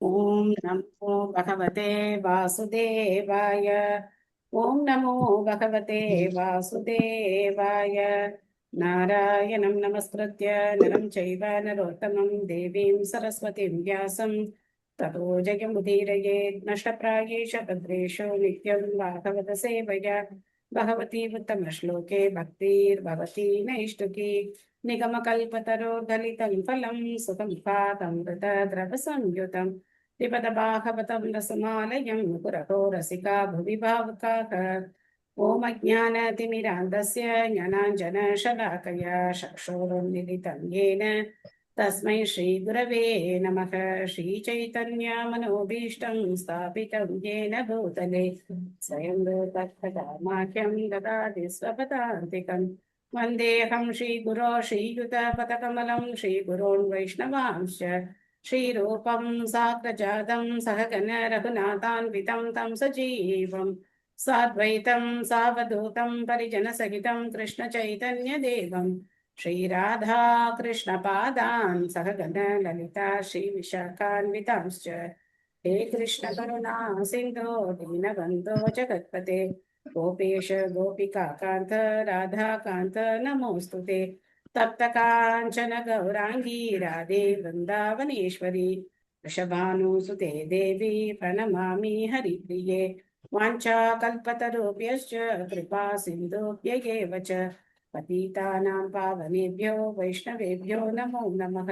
ஓம் நமோ பகவதே வாசுதேவாய. ஓம் நமோ பகவதே வாசுதேவாய. நாராயணம் நமஸ்கிருத்ய நரம் சைவ நரோத்தமம் தேவீம் சரஸ்வதிம் வியாசம் ததோ ஜெயமுதீரயேத். நஷ்டப்ராயேஷ பத்ரேஷு நித்யம் பாகவத சேவயா பகவதி உத்தமஸ்லோகே பக்திர்பவதி நைஷ்டுகி. நிகமகல்பதரோர்கலிதம் ஃபலம் சுகம் பாதம்ருத द्रवसंयुतं पिबत भागवतं रसमालयं पुरतो रसिका भुवि भावुकाः। ॐ अज्ञानतिमिरान्धस्य ज्ञानाञ्जनशलाकया चक्षुरुन्मिलितं येन तस्मै श्रीगुरवे नमः। श्रीचैतन्यमनोभीष्टं स्थापितं येन भूतले स्वयं तत्कदामाख्यं ददाति स्वपदान्तिकम्। वन्देऽहं श्रीगुरो श्रीयुतपदकमलं श्रीगुरोन् वैष्णवांश्च श्रीरूपं साग्रजातं सहगण रघुनाथान्वितं तं सजीवं साद्वैतं सावधूतं परिजनसहितं कृष्णचैतन्यदेवं श्रीराधा कृष्णपादान् सहगण ललिता श्रीविशाखान्वितांश्च। हे कृष्ण करुणा सिन्धो दीनबन्धो जगत्पते गोपेश गोपिकान्त राधाकान्त नमोऽस्तुते। तप्त काञ्चन गौराङ्गी राधे वृन्दावनेश्वरी वृषभानुसुते देवी प्रणमामि हरिप्रिये। वाञ्छाकल्पतरुभ्यश्च कृपा सिन्धुभ्यैव च पतितानां पावनेभ्यो वैष्णवेभ्यो नमो नमः।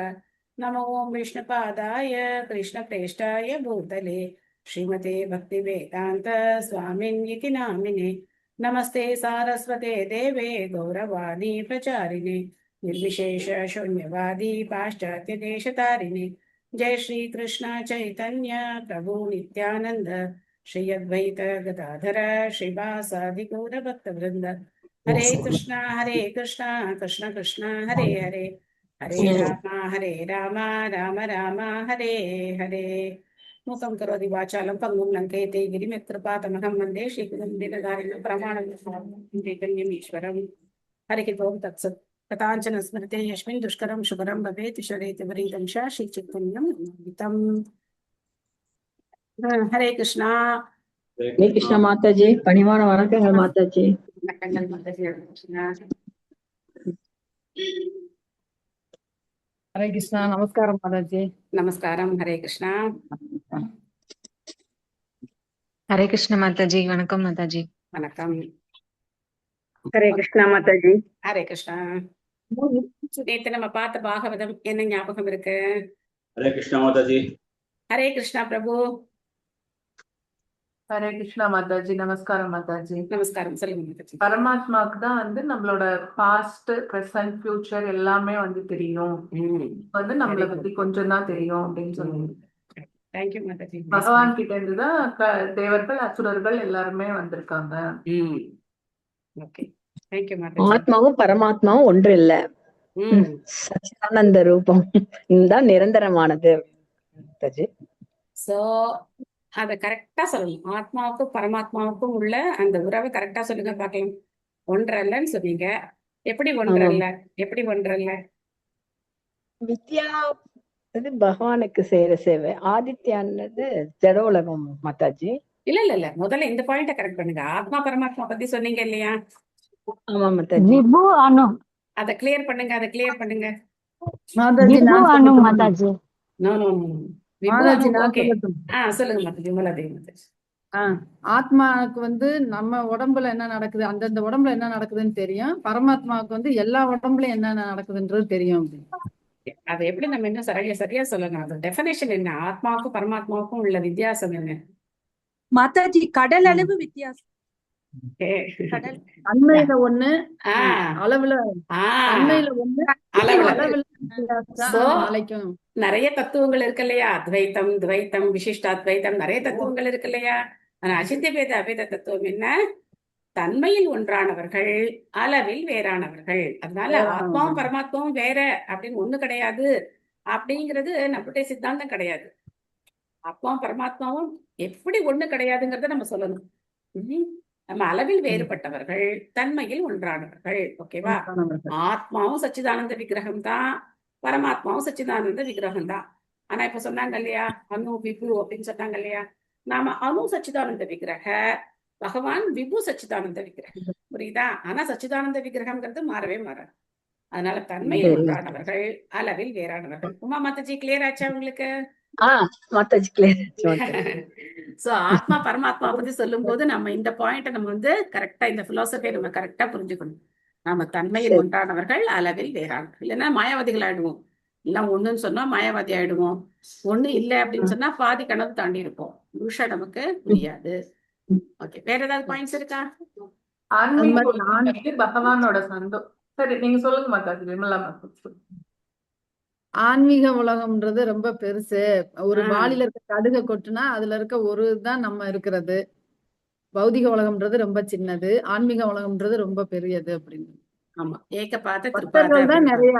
नमो ॐ विष्णुपादाय कृष्णप्रेष्ठाय भूतले श्रीमते भक्तिवेदान्त स्वामिन्यति नामिने। नमस्ते सारस्वते देवे गौरवाणी प्रचारिणे निर्विशेष शून्यवादी पाश्चात्य देशतारिणे। जय श्री कृष्ण चैतन्य प्रभु नित्यानंद श्री अद्वैत गदाधर श्रीवासादि गौर भक्त वृंद। हरे कृष्णा कृष्ण कृष्ण हरे हरे हरे राम राम राम हरे हरे। मूकं करोति वाचालं पङ्गुं लङ्घयते गिरिमित्रपातमहं वन्दे श्रीगुरुं दीनदारिणं प्रमाणं चैतन्यमीश्वरम्। हरिः ओं तत्सत्। कथाञ्चन स्मृते यस्मिन् दुष्करं सुकरं भवेत् ईश्वरेति वरीदं च श्रीचैतन्यं नमामितं। हरे कृष्णा। ஹரே கிருஷ்ணா மாதாஜி, பணிவான வணக்கங்கள் மாதாஜி. வணக்கங்கள் மாதாஜி. ஹரே கிருஷ்ணா. நமஸ்காரம் மாதாஜி. நமஸ்காரம். ஹரே கிருஷ்ணா. ஹரே கிருஷ்ண மாதாஜி. வணக்கம் மாதாஜி. வணக்கம். ஹரே கிருஷ்ணா மாதாஜி. ஹரே கிருஷ்ணா. நேத்து நம்ம பார்த்த பாகவதம் என்ன ஞாபகம் இருக்கு? ஹரே கிருஷ்ணா மாதாஜி. ஹரே கிருஷ்ணா பிரபு. ஹரே கிருஷ்ணா மாதாஜி. நமஸ்காரம் மாதாஜி. நமஸ்காரம். சொல்லுங்க மாதாஜி. பரமாத்மாக்கு தான் நம்மளோட பாஸ்ட் பிரசன்ட் ஃபியூச்சர் எல்லாமே தெரியும். நம்மளை பத்தி கொஞ்சம் தான் தெரியும் அப்படின்னு சொல்லுங்க. தேங்க்யூ மாதாஜி. பகவான் கிட்ட இருந்து தான் தேவர்கள் அசுரர்கள் எல்லாருமே வந்திருக்காங்க. Okay, thank you Mataji. ஆத்மாவும் பரமாத்மாவும் ஒன்று இல்ல, சச்சிதானந்த ரூபம் தான் நிரந்தரமானது. சோ அத கரெக்டா சொல்லணும். ஆத்மாவுக்கும் பரமாத்மாவுக்கும் உள்ள அந்த உறவை கரெக்டா சொல்லுங்க பாக்கலாம். ஒன்றல்லன்னு சொன்னீங்க. எப்படி ஒன்றல்ல? எப்படி ஒன்றல்ல? வித்யா பகவானுக்கு செய்யற சேவை, ஆதித்யானது ஜட உலகம் மாதாஜி. இல்ல இல்ல இல்ல, முதல்ல இந்த பாயிண்ட கரெக்ட் பண்ணுங்க. ஆத்மா பரமாத்மா பத்தி சொன்னீங்க இல்லையா? ஆமா மாதாஜி. அத கிளியர் பண்ணுங்க, அத கிளியர் பண்ணுங்க. மாதாஜி நோ நோ நோ. மாதாஜி நான் ஓகே. சொல்லட்டும். சொல்லுங்க மாதாஜி. விமலாதேவி மாதாஜி. ஆத்மாவுக்கு நம்ம உடம்புல என்ன நடக்குது, அந்தந்த உடம்புல என்ன நடக்குதுன்னு தெரியும். பரமாத்மாவுக்கு எல்லா உடம்புலயும் என்னென்ன நடக்குதுன்றது தெரியும் அப்படின்னு. அதை எப்படி நம்ம இன்னும் சரியா சொல்லணும்? அது டெஃபினேஷன் என்ன? ஆத்மாவுக்கும் பரமாத்மாவுக்கும் உள்ள வித்தியாசம் என்ன மாதாஜி? கடல் அளவு வித்தியாசம். தன்மையில ஒண்ணு, அளவுல தன்மையில ஒண்ணு, அளவுல நாளைக்கும் நிறைய தத்துவங்கள் இருக்கு இல்லையா? அத்வைத்தம், துவைத்தம், விசிஷ்டாத்வைத்தம், நிறைய தத்துவங்கள் இருக்கு இல்லையா? ஆனா அசித்திய பேத அபேத தத்துவம் என்ன? தன்மையில் ஒன்றானவர்கள், அளவில் வேறானவர்கள். அதனால ஆத்மாவும் பரமாத்மாவும் வேற அப்படின்னு ஒண்ணு கிடையாது அப்படிங்கிறது நம்மளுடைய சித்தாந்தம் கிடையாது. ஆத்மாவும் பரமாத்மாவும் எப்படி ஒண்ணு கிடையாதுங்கிறத நம்ம சொல்லணும். நம்ம அளவில் வேறுபட்டவர்கள், தன்மையில் ஒன்றானவர்கள். ஓகேவா? ஆத்மாவும் சச்சிதானந்த விக்கிரகம் தான், பரமாத்மாவும் சச்சிதானந்த விக்கிரகம் தான். ஆனா இப்ப சொன்னாங்க இல்லையா அணு விபு அப்படின்னு சொன்னாங்க இல்லையா, நாம அணு சச்சிதானந்த விக்கிரக, பகவான் விபு சச்சிதானந்த விக்கிரகம், புரியுதா? ஆனா சச்சிதானந்த விக்கிரகம்ங்கிறது மாறவே மாறாது. அதனால தன்மையில் சரி. ஒன்றானவர்கள், அளவில் வேறானவர்கள். உமா மாதாஜி கிளியர் ஆச்சா உங்களுக்கு? மாதாஜி கிளியர். சோ ஆத்மா பரமாத்மா பத்தி சொல்லும் போது நம்ம இந்த பாயிண்ட நம்ம வந்து கரெக்டா, இந்த பிலாசபியை நம்ம கரெக்டா புரிஞ்சுக்கணும். நம்ம தன்மையில் ஒன்றானவர்கள், அளவில் வேறானவர்கள். இல்லைன்னா மாயாவாதிகள் ஆயிடுவோம். எல்லாம் ஒண்ணுன்னு சொன்னா மாயாவாதி ஆயிடுவோம். ஒண்ணு இல்லை அப்படின்னு சொன்னா பாதி கனவு தாண்டி இருப்போம். முழுசா நமக்கு புரியாது. ஓகே, வேற ஏதாவது பாயிண்ட்ஸ் இருக்கா? அது மாதிரி பகவானோட சந்தோஷம். சரி, நீங்க சொல்லுங்க மாதாஜி. விமலா மாதாஜி. ஆன்மீக உலகம்ன்றது ரொம்ப பெருசு. ஒரு வாளில இருக்க கடுக கொட்டுனா அதுல இருக்க ஒரு தான் நம்ம இருக்கிறது. பௌதிக உலகம்ன்றது ரொம்ப சின்னது, ஆன்மீக உலகம்ன்றது ரொம்ப பெரியது அப்படின்னு. ஆமா, ஏக பாத பக்தர்கள் தான் நிறைய,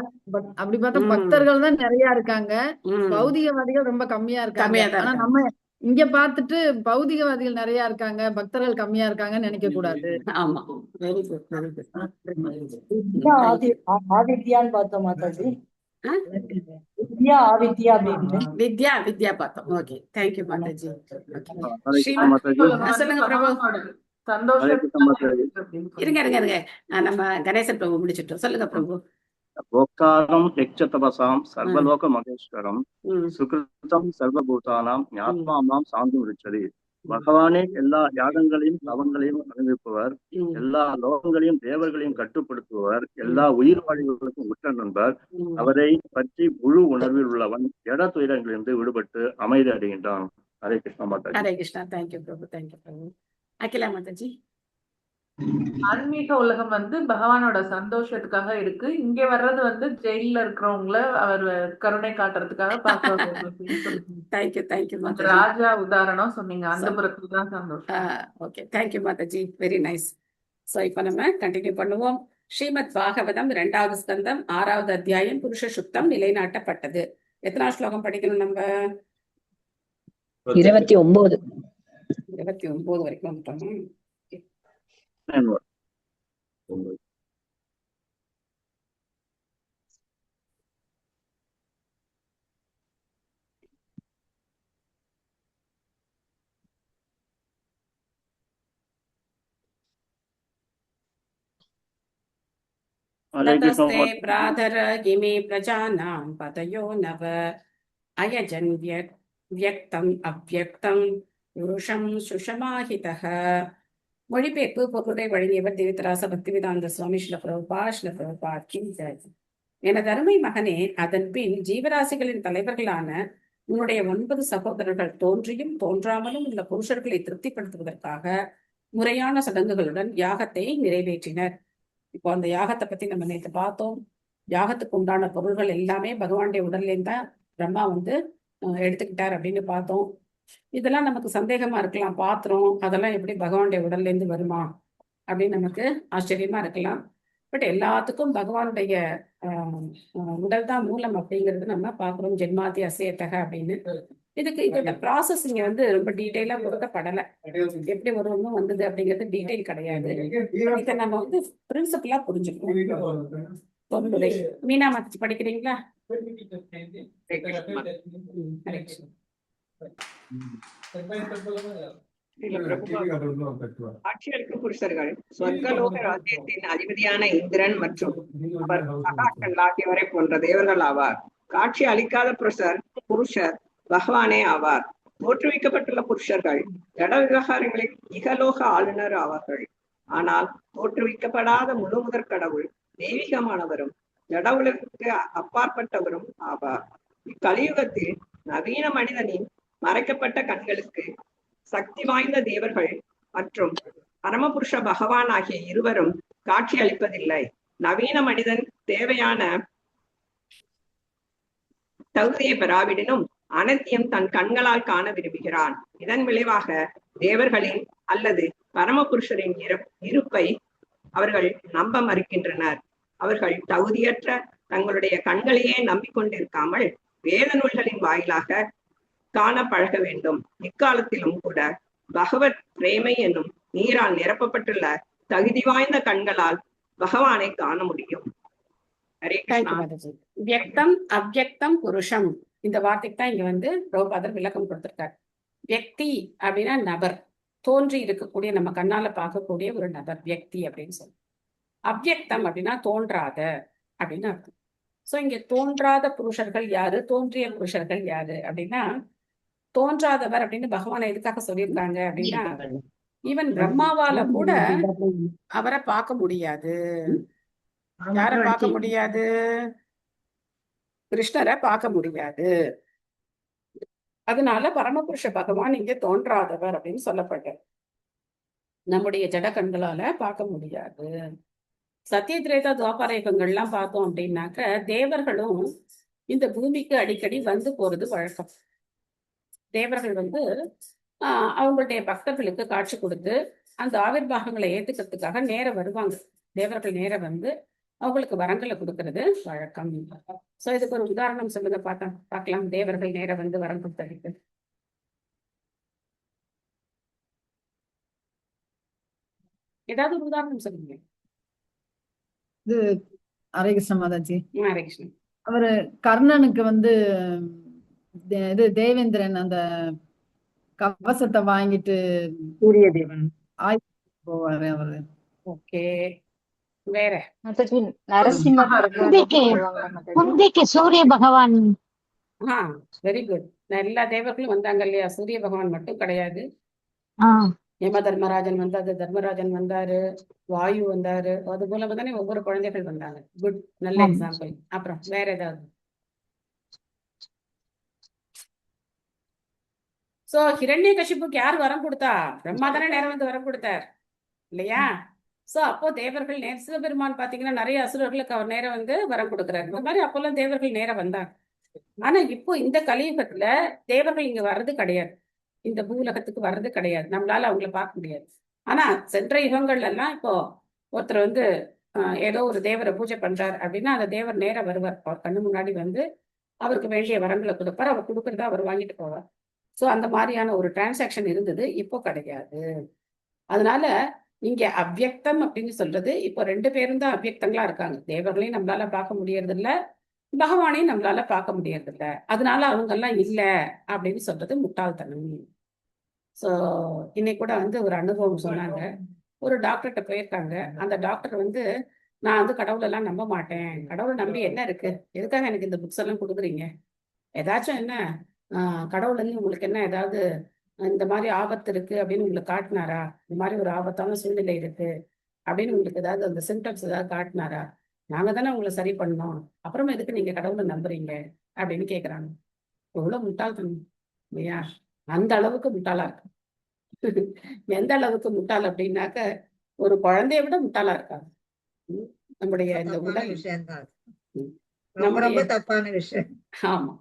அப்படி பார்த்தா பக்தர்கள் தான் நிறைய இருக்காங்க, பௌதிகவாதிகள் ரொம்ப கம்மியா இருக்காங்க. கம்மியா தான் ஆனா இருக்காங்க. நம்ம இங்க பார்த்துட்டு பௌதிகவாதிகள் நிறைய இருக்காங்க, பக்தர்கள் கம்மியா இருக்காங்கன்னு நினைக்க கூடாது. ஆமா, வெரி குட், வெரி குட். ஆதித்யான்னு பார்த்தோம் மாதாஜி. ஆ? வித்யா ஆதித்யா அப்படின்னு. வித்யா பார்த்தோம். Okay, thank you Mataji. ஹரே கிருஷ்ண மாதாஜி. சொல்லுங்க பிரபு. ஹரே கிருஷ்ண மாதாஜி. இருங்க, நம்ம கணேசன் பிரபு முடிச்சிட்டோம். சொல்லுங்க பிரபு. போக்தாரம் யக்ஷ தபசாம் சர்வலோக மகேஸ்வரம் சுகிருதம் சர்வபூதானாம் ஞாத்மாமாம் சாந்தம் ரிச்சதி. பகவானே எல்லா யாகங்களையும் தவங்களையும் அனுபவிப்பவர், எல்லா லோகங்களையும் தேவர்களையும் கட்டுப்படுத்துபவர், எல்லா உயிர் வாழ்வுகளுக்கும் உற்ற நண்பர். அவரை பற்றி முழு உணர்வில் உள்ளவன் ஜட துயரங்களிலிருந்து விடுபட்டு அமைதி அடைகின்றான். ஹரே கிருஷ்ணா மாதாஜி. ஹரே கிருஷ்ணா. தேங்க்யூ பிரபு, தேங்க்யூ பிரபு. அகிலா மாதாஜி. ஆன்மீக உலகம் பகவானோட சந்தோஷத்துக்காக இருக்கு. இங்க வர்றது ஜெயில இருக்கிறவங்கள அவர் கருணை காட்டுறதுக்காக தேங்க்யூ மாதாஜி. ராஜா உதாரணம் சொன்னீங்க, அந்த புறத்துல தான் சந்தோஷம். Okay, thank you Mataji, very nice. So இப்ப நம்ம கண்டினியூ பண்ணுவோம். ஸ்ரீமத் பாகவதம் 2வது ஸ்கந்தம் 6வது அத்தியாயம் புருஷ சுத்தம் நிலைநாட்டப்பட்டது. எத்தனாவது ஸ்லோகம் படிக்கணும் நம்ம? 29. 29 வரைக்கும் வந்துட்டோம். ततस्ते प्रातर इमे प्रजानां पतयो नव अयजन् व्यक्तम् अव्यक्तं पुरुषं सुषमाहितः. மொழிபெயர்ப்பு பொருளுரை வழங்கியவர் தேவிதராச பக்திவேதாந்த சுவாமி ஸ்ரீல பிரபுபாத். எனது அருமை மகனே, அதன் பின் ஜீவராசிகளின் தலைவர்களான உன்னுடைய 9 சகோதரர்கள் தோன்றியும் தோன்றாமலும் உள்ள புருஷர்களை திருப்திப்படுத்துவதற்காக முறையான சடங்குகளுடன் யாகத்தை நிறைவேற்றினர். இப்போ அந்த யாகத்தை பத்தி நம்ம நேற்று பார்த்தோம். யாகத்துக்கு உண்டான பொருள்கள் எல்லாமே பகவானுடைய உடல்லேருந்து தான் பிரம்மா எடுத்துக்கிட்டார் அப்படின்னு பார்த்தோம். இதெல்லாம் நமக்கு சந்தேகமா இருக்கலாம். பாத்திரம் அதெல்லாம் எப்படி பகவானுடைய உடல்ல இருந்து வருமா அப்படின்னு நமக்கு ஆச்சரியமா இருக்கலாம். பட் எல்லாத்துக்கும் பகவானுடைய உடல் தான் மூலம் அப்படிங்கிறது நம்ம பாக்குறோம். ஜென்மாதி அசேத்தக அப்படின்னு. இதுக்கு இதோட ப்ராசஸ் இங்க ரொம்ப டீட்டெயிலா கொடுக்கப்படலை. எப்படி ஒரு ஒன்றும் வந்தது அப்படிங்கிறது டீட்டெயில் கிடையாது. இதை நம்ம பிரின்சிபலா புரிஞ்சுக்கணும். தொன்முறை மீனா மாதாஜி படிக்கிறீங்களா? காட்சியளிக்கும் புருஷர்கள் சொர்க்கலோக ராஜ்யத்தின் அதிபதியான இந்திரன் மற்றும் அவர் சகாக்கள் ஆகியவரை போன்ற தேவர்கள் ஆவார். காட்சி அளிக்காத புருஷர் பகவானே ஆவார். தோற்றுவிக்கப்பட்டுள்ள புருஷர்கள் ஜட விவகாரங்களில் இகலோக ஆளுநர் ஆவார்கள். ஆனால் தோற்றுவிக்கப்படாத முழு முதற் கடவுள் தெய்வீகமானவரும் ஜட உலகிற்கு அப்பாற்பட்டவரும் ஆவார். இக்கலியுகத்தில் நவீன மனிதனின் மறைக்கப்பட்ட கண்களுக்கு சக்தி வாய்ந்த தேவர்கள் மற்றும் பரமபுருஷ பகவான் ஆகிய இருவரும் காட்சி அளிப்பதில்லை. நவீன மனிதன் தேவையான தகுதியை பெறாவிடனும் அனைத்தையும் தன் கண்களால் காண விரும்புகிறான். இதன் விளைவாக தேவர்களின் அல்லது பரமபுருஷரின் இருப்பை அவர்கள் நம்ப மறுக்கின்றனர். அவர்கள் தகுதியற்ற தங்களுடைய கண்களையே நம்பிக்கொண்டிருக்காமல் வேத நூல்களின் வாயிலாக காண பழக வேண்டும். இக்காலத்திலும் கூட பகவத் பிரேமை என்னும் நீரால் நிரப்பப்பட்டுள்ள தகுதி வாய்ந்த கண்களால் பகவானை காண முடியும். ஹரே கிருஷ்ணா. வியக்தம் அவ்யக்தம் புருஷம் இந்த வார்த்தைக்கு தான் இங்க வந்து பிரபுபாதர் விளக்கம் கொடுத்திருக்காரு. வியக்தி அப்படின்னா நபர், தோன்றி இருக்கக்கூடிய, நம்ம கண்ணால பார்க்கக்கூடிய ஒரு நபர் வியக்தி அப்படின்னு சொல்லி. அவ்யக்தம் அப்படின்னா தோன்றாத அப்படின்னு அர்த்தம். சோ இங்க தோன்றாத புருஷர்கள் யாரு, தோன்றிய புருஷர்கள் யாரு அப்படின்னா, தோன்றாதவர் அப்படின்னு பகவானை எதுக்காக சொல்லியிருக்காங்க அப்படின்னா, ஈவன் பிரம்மாவால கூட அவரை பார்க்க முடியாது. யாரை பார்க்க முடியாது? கிருஷ்ணரை பார்க்க முடியாது. அதனால பரமபுருஷ பகவான் இங்க தோன்றாதவர் அப்படின்னு சொல்லப்பட்டார். நம்முடைய ஜட கண்களால பார்க்க முடியாது. சத்திய திரேதா துவாபர யுகங்கள்லாம் பார்த்தோம் அப்படின்னாக்க தேவர்களும் இந்த பூமிக்கு அடிக்கடி வந்து போறது வழக்கம். தேவர்கள் வந்து அவங்களுடைய பக்தர்களுக்கு காட்சி கொடுத்து அந்த ஆவிர்வாகங்களை ஏத்துக்கிறதுக்காக நேரம் வருவாங்க. தேவர்கள் நேரம் வந்து அவங்களுக்கு வரங்களை கொடுக்கறது வழக்கம். சோ இதுக்கு ஒரு உதாரணம் சொல்லுங்க பார்க்கலாம். தேவர்கள் நேரம் வந்து வரம் கொடுத்ததுக்கு ஏதாவது ஒரு உதாரணம் சொல்லுங்க. இது ஹரே கிருஷ்ண மாதாஜி. ஹரே கிருஷ்ணன். அவரு கர்ணனுக்கு வந்து இது தேவேந்திரன் அந்த கவசத்தை வாங்கிட்டு சூரிய தேவன் போவாரு அவரு. ஓகே, வேற மாதாஜி நரசிம்ம சூரிய பகவான். Very good. எல்லா தேவர்களும் வந்தாங்க இல்லையா? சூரிய பகவான் மட்டும் கிடையாது. யம தர்மராஜன் வந்தாரு, தர்மராஜன் வந்தாரு, வாயு வந்தாரு. அது மூலமா தானே ஒவ்வொரு குழந்தைகள் வந்தாங்க. குட், நல்ல எக்ஸாம்பிள். அப்புறம் வேற ஏதாவது? சோ ஹிரண்யகசிபுக்கு யார் வரம் கொடுத்தா? பிரம்மா தானே நேரம் வந்து வரம் கொடுத்தார் இல்லையா? சோ அப்போ தேவர்கள் சிவபெருமான் பாத்தீங்கன்னா நிறைய அசுரர்களுக்கு அவர் நேரம் வந்து வரம் கொடுக்குறாரு. இந்த மாதிரி அப்போல்லாம் தேவர்கள் நேரம் வந்தாங்க. ஆனா இப்போ இந்த கலியுகத்துல தேவர்கள் இங்க வர்றது கிடையாது, இந்த பூலகத்துக்கு வர்றது கிடையாது. நம்மளால அவங்கள பார்க்க முடியாது. ஆனா சென்ற யுகங்கள்ல எல்லாம் இப்போ ஒருத்தர் வந்து ஏதோ ஒரு தேவரை பூஜை பண்றாரு அப்படின்னா அந்த தேவர் நேரம் வருவார். அவர் கண்ணு முன்னாடி வந்து அவருக்கு வேண்டிய வரங்களை கொடுப்பார். அவர் கொடுக்கறதா அவர் வாங்கிட்டு போவார். சோ அந்த மாதிரியான ஒரு டிரான்சாக்சன் இருந்தது, இப்போ கிடையாது. அதனால இங்க அவ்யக்தம் அப்படின்னு சொல்றது இப்போ 2 பேரும் தான் அவ்யக்தங்களா இருக்காங்க. தேவர்களையும் நம்மளால பார்க்க முடியறது இல்ல, பகவானையும் நம்மளால பார்க்க முடியறது இல்ல. அதனால அவங்க எல்லாம் இல்ல அப்படின்னு சொல்றது முட்டாள்தனம். சோ இன்னைக்கு கூட வந்து ஒரு அனுபவம் சொன்னாங்க. ஒரு டாக்டர்கிட்ட போயிருக்காங்க. அந்த டாக்டர் வந்து, நான் வந்து கடவுளெல்லாம் நம்ப மாட்டேன், கடவுளை நம்பி என்ன இருக்கு, எதுக்காக எனக்கு இந்த புக்ஸ் எல்லாம் கொடுக்குறீங்க, ஏதாச்சும் என்ன கடவுள் வந்து உங்களுக்கு என்ன ஏதாவது இந்த மாதிரி ஆபத்து இருக்கு அப்படின்னு உங்களுக்கு காட்டினாரா, இந்த மாதிரி ஒரு ஆபத்தான சூழ்நிலை இருக்கு அப்படின்னு உங்களுக்கு ஏதாவது அந்த சிம்டம்ஸ் ஏதாவது காட்டினாரா, நாங்க தானே உங்களை சரி பண்ணோம், அப்புறமா எதுக்கு நீங்க கடவுளை நம்புறீங்க அப்படின்னு கேக்குறாங்க. எவ்வளவு முட்டாள்தனம் இல்லையா? அந்த அளவுக்கு முட்டாளா இருக்கு. எந்த அளவுக்கு முட்டாள் அப்படின்னாக்க ஒரு குழந்தைய விட முட்டாளா இருக்காங்க. நம்முடைய இந்த உடல் ரொம்ப தப்பான விஷயம். ஆமா,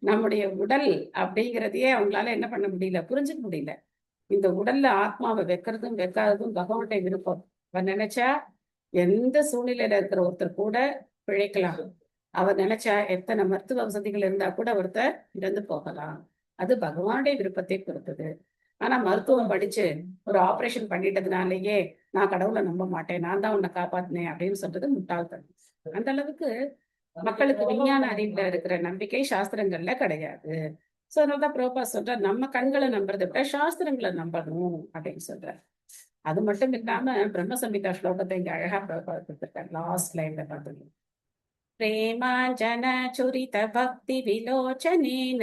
நம்முடைய உடல் அப்படிங்கிறதையே அவங்களால என்ன பண்ண முடியல, புரிஞ்சுக்க முடியல. இந்த உடல்ல ஆத்மாவை வைக்கிறதும் வைக்காததும் பகவானுடைய விருப்பம். அவர் நினைச்சா எந்த சூழ்நிலையில இருக்கிற ஒருத்தர் கூட பிழைக்கலாம். அவர் நினைச்சா எத்தனை மருத்துவ வசதிகள் இருந்தா கூட ஒருத்தர் இறந்து போகலாம். அது பகவானுடைய விருப்பத்தை பொறுத்தது. ஆனா மருத்துவம் படிச்சு ஒரு ஆபரேஷன் பண்ணிட்டதுனாலேயே நான் கடவுளை நம்ப மாட்டேன், நான் தான் உன்னை காப்பாத்தினேன் அப்படின்னு சொல்றது முட்டாள்தனம். அந்த அளவுக்கு மக்களுக்கு விஞ்ஞான அறிவுல இருக்கிற நம்பிக்கை சாஸ்திரங்கள்ல கிடையாது. சோ அதனாலதான் பிரபா சொல்ற, நம்ம கண்களை நம்புறதை விட சாஸ்திரங்களை நம்பணும் அப்படின்னு சொல்ற. அது மட்டும் இல்லாம பிரம்ம சம்ஹிதா ஸ்லோகத்தை இங்க அழகா பிரபா கொடுத்திருக்காரு. லாஸ்ட் லைன்ல பாத்தீங்க, பிரேமாஞ்சன சுரித பக்தி விலோச்சனேன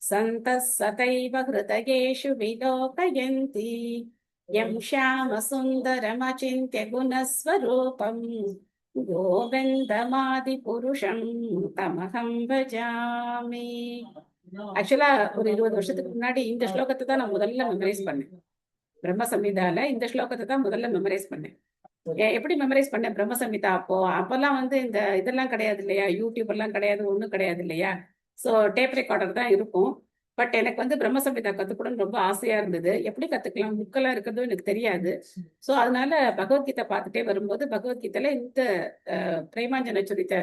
சந்தः சதைவ ஹிருதயேஷு விலோகயந்தி யம் ஷாம சுந்தரமசிந்த்ய குணஸ்வரூபம் கோவிந்தமாதி புருஷம் தமகம் பஜாமி. ஆக்சுவலா ஒரு 20 வருஷத்துக்கு முன்னாடி இந்த ஸ்லோகத்தை தான் நான் முதல்ல மெமரைஸ் பண்ணேன். பிரம்ம சம்ஹிதால இந்த ஸ்லோகத்தை தான் முதல்ல மெமரைஸ் பண்ணேன். எப்படி மெமரைஸ் பண்ணேன்? பிரம்ம சம்ஹிதா அப்பெல்லாம் வந்து இந்த இதெல்லாம் கிடையாது இல்லையா, யூடியூப் எல்லாம் கிடையாது, ஒண்ணும் கிடையாது இல்லையா. சோ டேப் ரெக்கார்டர் தான் இருக்கும். பட் எனக்கு வந்து பிரம்ம சம்ஹிதா கத்துக்கணும்னு ரொம்ப ஆசையா இருந்தது. எப்படி கத்துக்கலாம், புக்கெல்லாம் இருக்கிறதும் எனக்கு தெரியாது. சோ அதனால பகவத்கீதை பார்த்துட்டே வரும்போது பகவத்கீதையில இந்த பிரேமாஞ்சன சுரித்த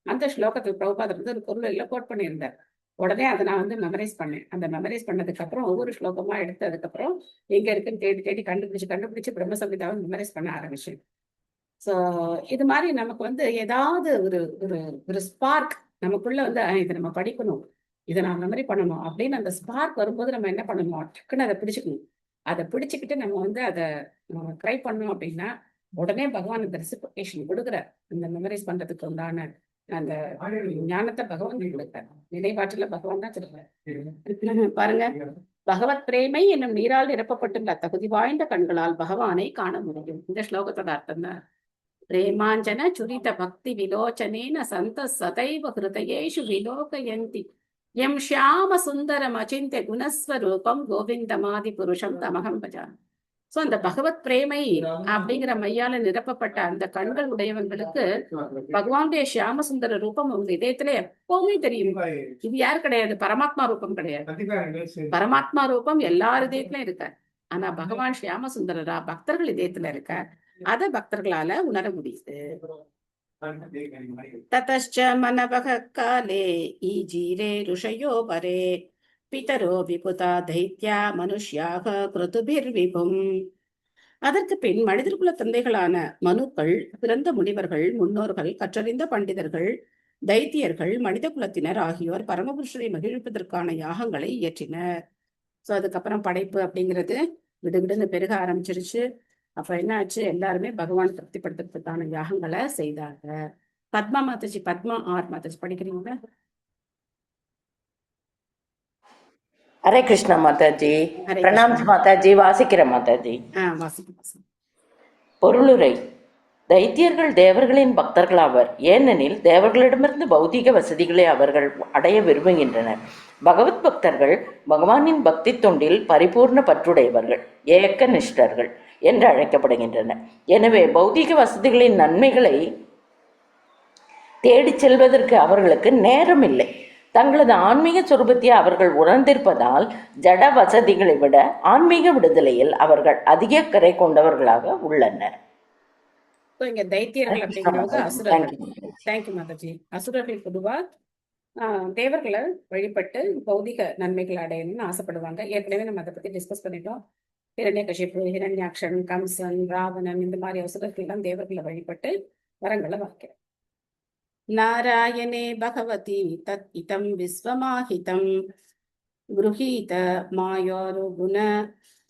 அந்த ஸ்லோகத்துக்கு பிரபுபாதர் வந்து ஒரு பொருள் கோட் பண்ணியிருந்தார். உடனே அதை நான் வந்து மெமரைஸ் பண்ணேன். அந்த மெமரைஸ் பண்ணதுக்கு அப்புறம் ஒவ்வொரு ஸ்லோகமா எடுத்ததுக்கு அப்புறம் எங்க இருக்குன்னு தேடி தேடி கண்டுபிடிச்சு பிரம்ம சம்ஹிதாவை மெமரைஸ் பண்ண ஆரம்பிச்சேன். சோ இது மாதிரி நமக்கு வந்து ஏதாவது ஒரு ஒரு ஒரு ஸ்பார்க் நமக்குள்ள வந்து இது நம்ம படிக்கணும், இதை நான் அந்த மாதிரி பண்ணணும் அப்படின்னு அந்த ஸ்பார்க் வரும்போது நம்ம என்ன பண்ணணும், டக்குன்னு அதை பிடிச்சுக்கணும். அதை பிடிச்சுக்கிட்டு நம்ம வந்து அதை ட்ரை பண்ணோம் அப்படின்னா உடனே பகவான் இந்த ரெசிபிகேஷன் கொடுக்குறார். இந்த மெமரைஸ் பண்றதுக்கு உண்டான அந்த ஞானத்தை பகவான் கொடுக்குறார். நினைவாற்றல பகவான் தான் சொல்றார். பாருங்க, பகவத் பிரேமை என்னும் நீரால் நிரப்பப்பட்டுள்ள தகுதி வாய்ந்த கண்களால் பகவானை காண முடியும். இந்த ஸ்லோகத்தோட அர்த்தம் தான். பிரேமாஞ்சன சுரித பக்தி விலோச்சனேன சந்த சதைவ ஹிருதயேஷு விலோகயந்தி எம் ஷியாம சுந்தரம் அச்சிந்திய குணஸ்வரூபம் கோவிந்தமாதி புருஷம் தமகம் பஜாமி. சோ அந்த பகவத் பிரேமை அப்படிங்கிற மையால நிரப்பப்பட்ட அந்த கண்கள் உடையவங்களுக்கு பகவானுடைய ஷியாம சுந்தர ரூபம் உங்க இதயத்துல எப்பவுமே தெரியும். இது யாரு கிடையாது, பரமாத்மா ரூபம் கிடையாது. பரமாத்மா ரூபம் எல்லார் இதயத்திலும் இருக்க. ஆனா பகவான் ஷியாம சுந்தரரா பக்தர்கள் இதயத்துல இருக்க. அத பக்தர்களால உணர முடியுது. ததச்ச மனவக காலே ஈஜீரே ருஷயோ பரே பிதரோ விபுதா தைத்யா மனுஷ்யாக கிருதுபிர் விபும். அதற்கு பின் மனிதர் குல தந்தைகளான மனுக்கள், பிறந்த முனிவர்கள், முன்னோர்கள், கற்றறிந்த பண்டிதர்கள், தைத்தியர்கள், மனித குலத்தினர் ஆகியோர் பரமபுருஷரை மகிழ்ப்பதற்கான யாகங்களை இயற்றினர். சோ அதுக்கப்புறம் படைப்பு அப்படிங்கிறது விடுவிடுன்னு பெருக ஆரம்பிச்சிருச்சு. அப்ப என்ன ஆச்சு, எல்லாருமே பகவான் திருப்திப்படுத்துறதுக்கான யாகங்களை செய்தாங்க. பத்மா மாதாஜி, பத்மா ஆர் மாதாஜி படிக்கிறீங்களா? ஹரே கிருஷ்ணா மாதாஜி. ஹரே பிரணாம் கிருஷ்ணா. மாதாஜி. வாசிக்கிற மாதாஜி. வாசிக்கும். பொருளுரை. தைத்தியர்கள் தேவர்களின் பக்தர்களாவர். ஏனெனில் தேவர்களிடமிருந்து பௌதீக வசதிகளை அவர்கள் அடைய விரும்புகின்றனர். பகவத் பக்தர்கள் பகவானின் பக்தி தொண்டில் பரிபூர்ண பற்றுடையவர்கள், ஏக்க நிஷ்டர்கள் என்று அழைக்கப்படுகின்றனர். எனவே பௌதீக வசதிகளின் நன்மைகளை தேடிச் செல்வதற்கு அவர்களுக்கு நேரம் இல்லை. தங்களது ஆன்மீக சுரூபத்தை அவர்கள் உணர்ந்திருப்பதால் ஜட வசதிகளை விட ஆன்மீக விடுதலையில் அவர்கள் அதிக அக்கறை கொண்டவர்களாக உள்ளனர். இங்க தைத்தியர்கள் அப்படிங்கிறவங்க அசுரர்கள். தேங்க்யூ மாதாஜி. அசுரர்கள் பொதுவா தேவர்களை வழிபட்டு பௌதிக நன்மைகள் அடையணும்னு ஆசைப்படுவாங்க. ஏற்கனவே நம்ம அதை பத்தி டிஸ்கஸ் பண்ணிட்டோம். ஹிரண்யகசிபு, ஹிரண்யாக்ஷன், கம்சன், ராவணன் இந்த மாதிரி அசுரர்கள் எல்லாம் தேவர்களை வழிபட்டு வரங்களை வாக்கிறார். நாராயணே பகவதி தத் இதம் விஸ்வமாஹிதம் குருஹீத மாயோரு குண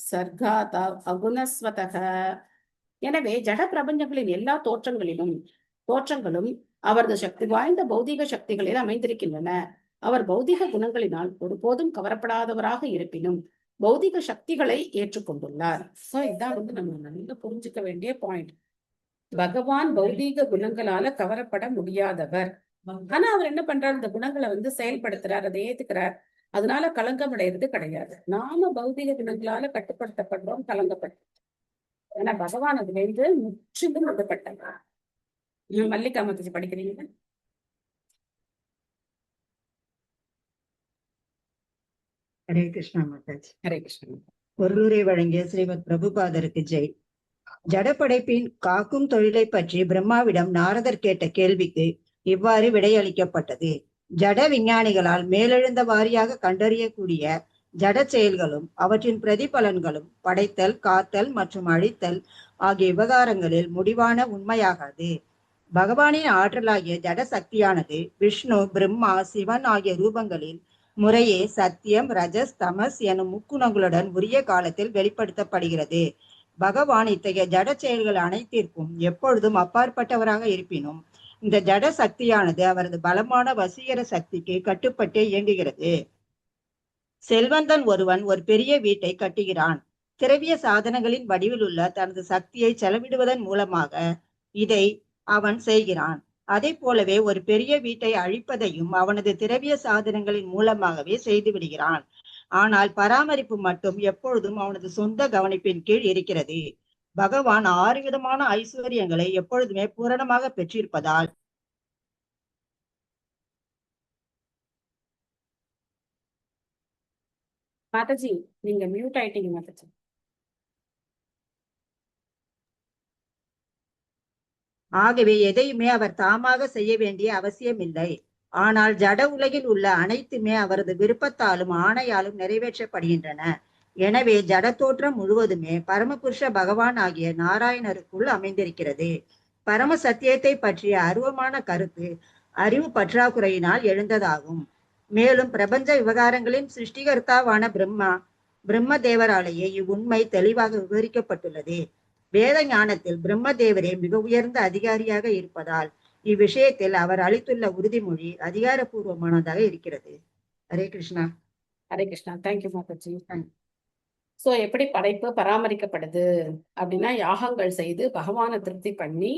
சர்காத அகுணஸ்வதக. எனவே ஜட பிரபஞ்சங்களின் எல்லா தோற்றங்களும் அவரது சக்தி வாய்ந்த பௌதிக சக்திகளில் அமைந்திருக்கின்றன. அவர் பௌதிக குணங்களினால் ஒருபோதும் கவரப்படாதவராக இருப்பினும் பௌதிக சக்திகளை ஏற்றுக்கொண்டுள்ளார். சோ இதான் வந்து நம்ம நல்லா புரிஞ்சுக்க வேண்டிய பாயிண்ட். பகவான் பௌதீக குணங்களால கவரப்பட முடியாதவர். ஆனா அவர் என்ன பண்றாரு, இந்த குணங்களை வந்து செயல்படுத்துறார், அதை ஏத்துக்கிறார். அதனால கலங்கம் அடைகிறது கிடையாது. நாம பௌதீக குணங்களால கட்டுப்படுத்தப்படுறோம், கலங்கப்படுறோம். ஆனா பகவான் அதுல இருந்து முற்றிலும் விடுபட்டார். மல்லிகா மாதாஜி படிக்கிறீங்க? ஹரே கிருஷ்ணா மாதாஜி. ஹரே கிருஷ்ணா. பொருளுரை வழங்கிய ஸ்ரீமத் பிரபுபாதருக்கு ஜெய். ஜடப்படைப்பின் காக்கும் தொழிலை பற்றி பிரம்மாவிடம் நாரதர் கேட்ட கேள்விக்கு இவ்வாறு விடையளிக்கப்பட்டது. ஜட விஞ்ஞானிகளால் மேலெழுந்த வாரியாக கண்டறியக்கூடிய ஜட செயல்களும் அவற்றின் பிரதிபலன்களும் படைத்தல், காத்தல் மற்றும் அழித்தல் ஆகிய விவகாரங்களில் முடிவான உண்மையாகாது. பகவானின் ஆற்றலாகிய ஜட சக்தியானது விஷ்ணு, பிரம்மா, சிவன் ஆகிய ரூபங்களில் முறையே சத்தியம், ரஜஸ், தமஸ் எனும் முக்குணங்களுடன் உரிய காலத்தில் வெளிப்படுத்தப்படுகிறது. பகவான் இத்தகைய ஜட செயல்கள் அனைத்திற்கும் எப்பொழுதும் அப்பாற்பட்டவராக இருப்பினும் இந்த ஜட சக்தியானது அவரது பலமான வசீகர சக்திக்கு கட்டுப்பட்டே இயங்குகிறது. செல்வந்தன் ஒருவன் ஒரு பெரிய வீட்டை கட்டுகிறான். திரவிய சாதனங்களின் வடிவில் உள்ள தனது சக்தியை செலவிடுவதன் மூலமாக இதை அவன் செய்கிறான். அதே போலவே ஒரு பெரிய வீட்டை அழிப்பதையும் அவனது திரவிய சாதனங்களின் மூலமாகவே செய்து விடுகிறான். ஆனால் பராமரிப்பு மட்டும் எப்பொழுதும் அவனது சொந்த கவனிப்பின் கீழ் இருக்கிறது. பகவான் 6 விதமான ஐஸ்வர்யங்களை எப்பொழுதுமே பூரணமாக பெற்றிருப்பதால் மாதாஜி நீங்க மியூட் ஆயிட்டீங்க மாதாஜி. ஆகவே எதையுமே அவர் தாமாக செய்ய வேண்டிய அவசியம் இல்லை. ஆனால் ஜட உலகில் உள்ள அனைத்துமே அவரது விருப்பத்தாலும் ஆணையாலும் நிறைவேற்றப்படுகின்றன. எனவே ஜட தோற்றம் முழுவதுமே பரமபுருஷ பகவான் ஆகிய நாராயணருக்குள் அமைந்திருக்கிறது. பரம சத்தியத்தை பற்றிய அருவமான கருத்து அறிவு பற்றாக்குறையினால் எழுந்ததாகும். மேலும் பிரபஞ்ச விவகாரங்களின் சிருஷ்டிகர்த்தாவான பிரம்ம தேவராலேயே இவ்வுண்மை தெளிவாக விவரிக்கப்பட்டுள்ளது. வேத ஞானத்தில் பிரம்ம தேவரே மிக உயர்ந்த அதிகாரியாக இருப்பதால் இவ்விஷயத்தில் அவர் அளித்துள்ள உறுதிமொழி அதிகாரப்பூர்வமானதாக இருக்கிறது. ஹரே கிருஷ்ணா. ஹரே கிருஷ்ணா. தேங்க்யூ மாதாஜி. சோ எப்படி படைப்பு பராமரிக்கப்படுது அப்படின்னா, யாகங்கள் செய்து பகவானை திருப்தி பண்ணி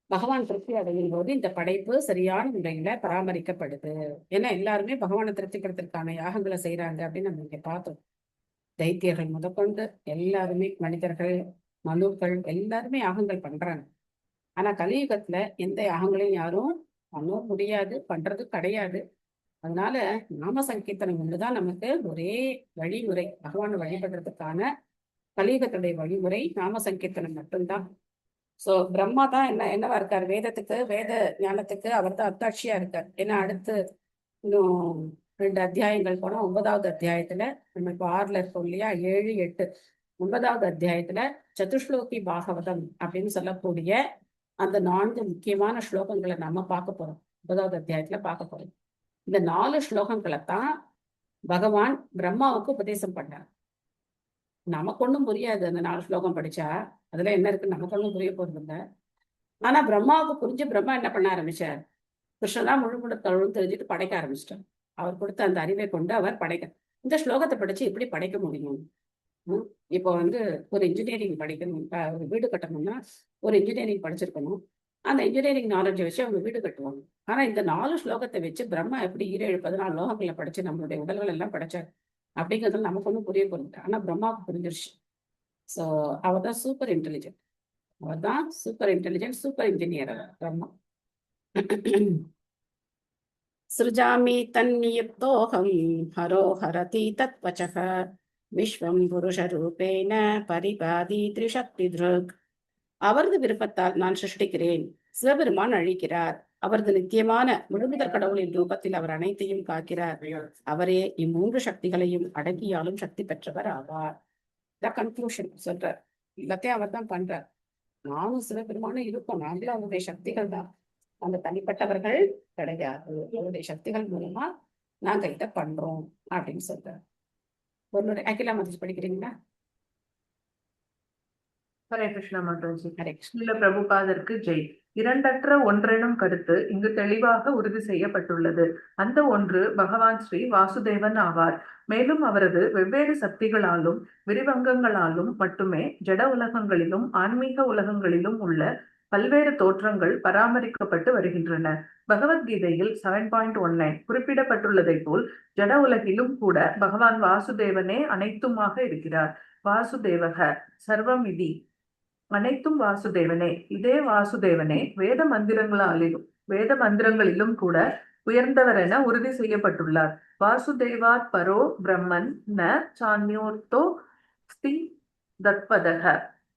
பகவான் திருப்தி அடையும் போது இந்த படைப்பு சரியான முறையில பராமரிக்கப்படுது. ஏன்னா எல்லாருமே பகவானை திருப்திப்படுத்துறதுக்கான யாகங்களை செய்யறாங்க அப்படின்னு நம்ம இங்க பார்த்தோம். தைத்தியர்கள் முதற்கொண்டு எல்லாருமே, மனிதர்கள், மனுக்கள் எல்லாருமே யாகங்கள் பண்றாங்க. ஆனா கலியுகத்துல எந்த யாகங்களையும் யாரும் பண்ண முடியாது, பண்றது கிடையாது. அதனால நாம சங்கீர்த்தனம் ஒண்ணுதான் நமக்கு ஒரே வழிமுறை. பகவானை வழிபடுறதுக்கான கலியுகத்துடைய வழிமுறை நாம சங்கீர்த்தனம் மட்டும்தான். சோ பிரம்மா தான் என்னவா இருக்காரு, வேதத்துக்கு, வேத ஞானத்துக்கு அவர் தான் அத்தாட்சியா இருக்கார். ஏன்னா அடுத்து இன்னும் 2 அத்தியாயங்கள் போனா 9வது அத்தியாயத்துல, நம்ம இப்போ 6ல இருக்கோம் இல்லையா, 7, 8, 9வது அத்தியாயத்துல சதுஸ்லோகி பாகவதம் அப்படின்னு சொல்லக்கூடிய அந்த 4 முக்கியமான ஸ்லோகங்களை நம்ம பார்க்க போறோம். 9வது அத்தியாயத்துல பார்க்க போறோம். இந்த 4 ஸ்லோகங்களை தான் பகவான் பிரம்மாவுக்கு உபதேசம் பண்ணார். நமக்கு ஒண்ணும் புரியாது அந்த 4 ஸ்லோகம் படிச்சா, அதுல என்ன இருக்குன்னு நமக்கு ஒண்ணும் புரிய போறது இல்லை. ஆனா பிரம்மாவுக்கு புரிஞ்சு பிரம்மா என்ன பண்ண ஆரம்பிச்சார், கிருஷ்ணனா முழு தழுவும் தெரிஞ்சுட்டு படைக்க ஆரம்பிச்சிட்டார். அவர் கொடுத்த அந்த அறிவை கொண்டு அவர் படைக்க, இந்த ஸ்லோகத்தை படிச்சு எப்படி படைக்க முடியும்? இப்போ ஒரு இன்ஜினியரிங் படிக்கணும், ஒரு வீடு கட்டணும்னா ஒரு இன்ஜினியரிங் படிச்சிருக்கணும். அந்த இன்ஜினியரிங் நாலேஜை வச்சு அவங்க வீடு கட்டுவாங்க. ஆனா இந்த 4 ஸ்லோகத்தை வச்சு பிரம்மா எப்படி 14 லோகங்களை படிச்சு நம்மளுடைய உடல்கள் எல்லாம் படைச்சார் அப்படிங்கிறது நமக்கு ஒன்றும் புரிய போறது. ஆனா பிரம்மாவுக்கு புரிஞ்சிருச்சு. ஸோ அவர் தான் சூப்பர் இன்டெலிஜென்ட், சூப்பர் இன்ஜினியர் அவர் பிரம்மா. சிருஜாமி தன்னியுக்தோகம் ஹரோ ஹரதி தத்வசக விஸ்வம் புருஷ ரூபேன பரிபாதி திரிசக்தி திருக். அவரது விருப்பத்தால் நான் சிருஷ்டிக்கிறேன், சிவபெருமான் அழிக்கிறார். அவரது நித்தியமான முழுமுதற் கடவுளின் ரூபத்தில் அவர் அனைத்தையும் காக்கிறார். அவரே இம்மூன்று சக்திகளையும் அடக்கியாலும் சக்தி பெற்றவர் ஆவார். இதான் கன்க்ளூஷன் சொல்றார். எல்லாத்தையும் அவர் தான் பண்றார். நானும் சிவபெருமானும் இருக்கோம், நாங்களும் அவருடைய சக்திகள் தான், அந்த தனிப்பட்டவர்கள் கிடையாது. அவருடைய சக்திகள் மூலமா நாங்க இதை பண்றோம் அப்படின்னு சொல்றார். ஒரு அகிலா மதிச்சு படிக்கிறீங்களா? ஹரே கிருஷ்ணா மாதாஜி. ஹரே கிருஷ்ணா. ஸ்ரீல பிரபுபாதருக்கு ஜெய். இரண்டற்ற ஒன்றெனும் கருத்து இங்கு தெளிவாக உறுதி செய்யப்பட்டுள்ளது. அந்த ஒன்று பகவான் ஸ்ரீ வாசுதேவன் ஆவார். மேலும் அவரது வெவ்வேறு சக்திகளாலும் விரிவங்கங்களாலும் மட்டுமே ஜட உலகங்களிலும் ஆன்மீக உலகங்களிலும் உள்ள பல்வேறு தோற்றங்கள் பராமரிக்கப்பட்டு வருகின்றன. பகவத்கீதையில் 7.19 குறிப்பிடப்பட்டுள்ளதை போல் ஜட உலகிலும் கூட பகவான் வாசுதேவனே அனைத்துமாக இருக்கிறார். வாசுதேவக சர்வமிதி, அனைத்தும் வாசுதேவனே. இதே வாசுதேவனே வேத மந்திரங்களிலும் கூட உயர்ந்தவர் என உறுதி செய்யப்பட்டுள்ளார். வாசுதேவாத் பரோ பிரம்மன் ந சான்யோர்த்தோ ஸ்தி தத்பதக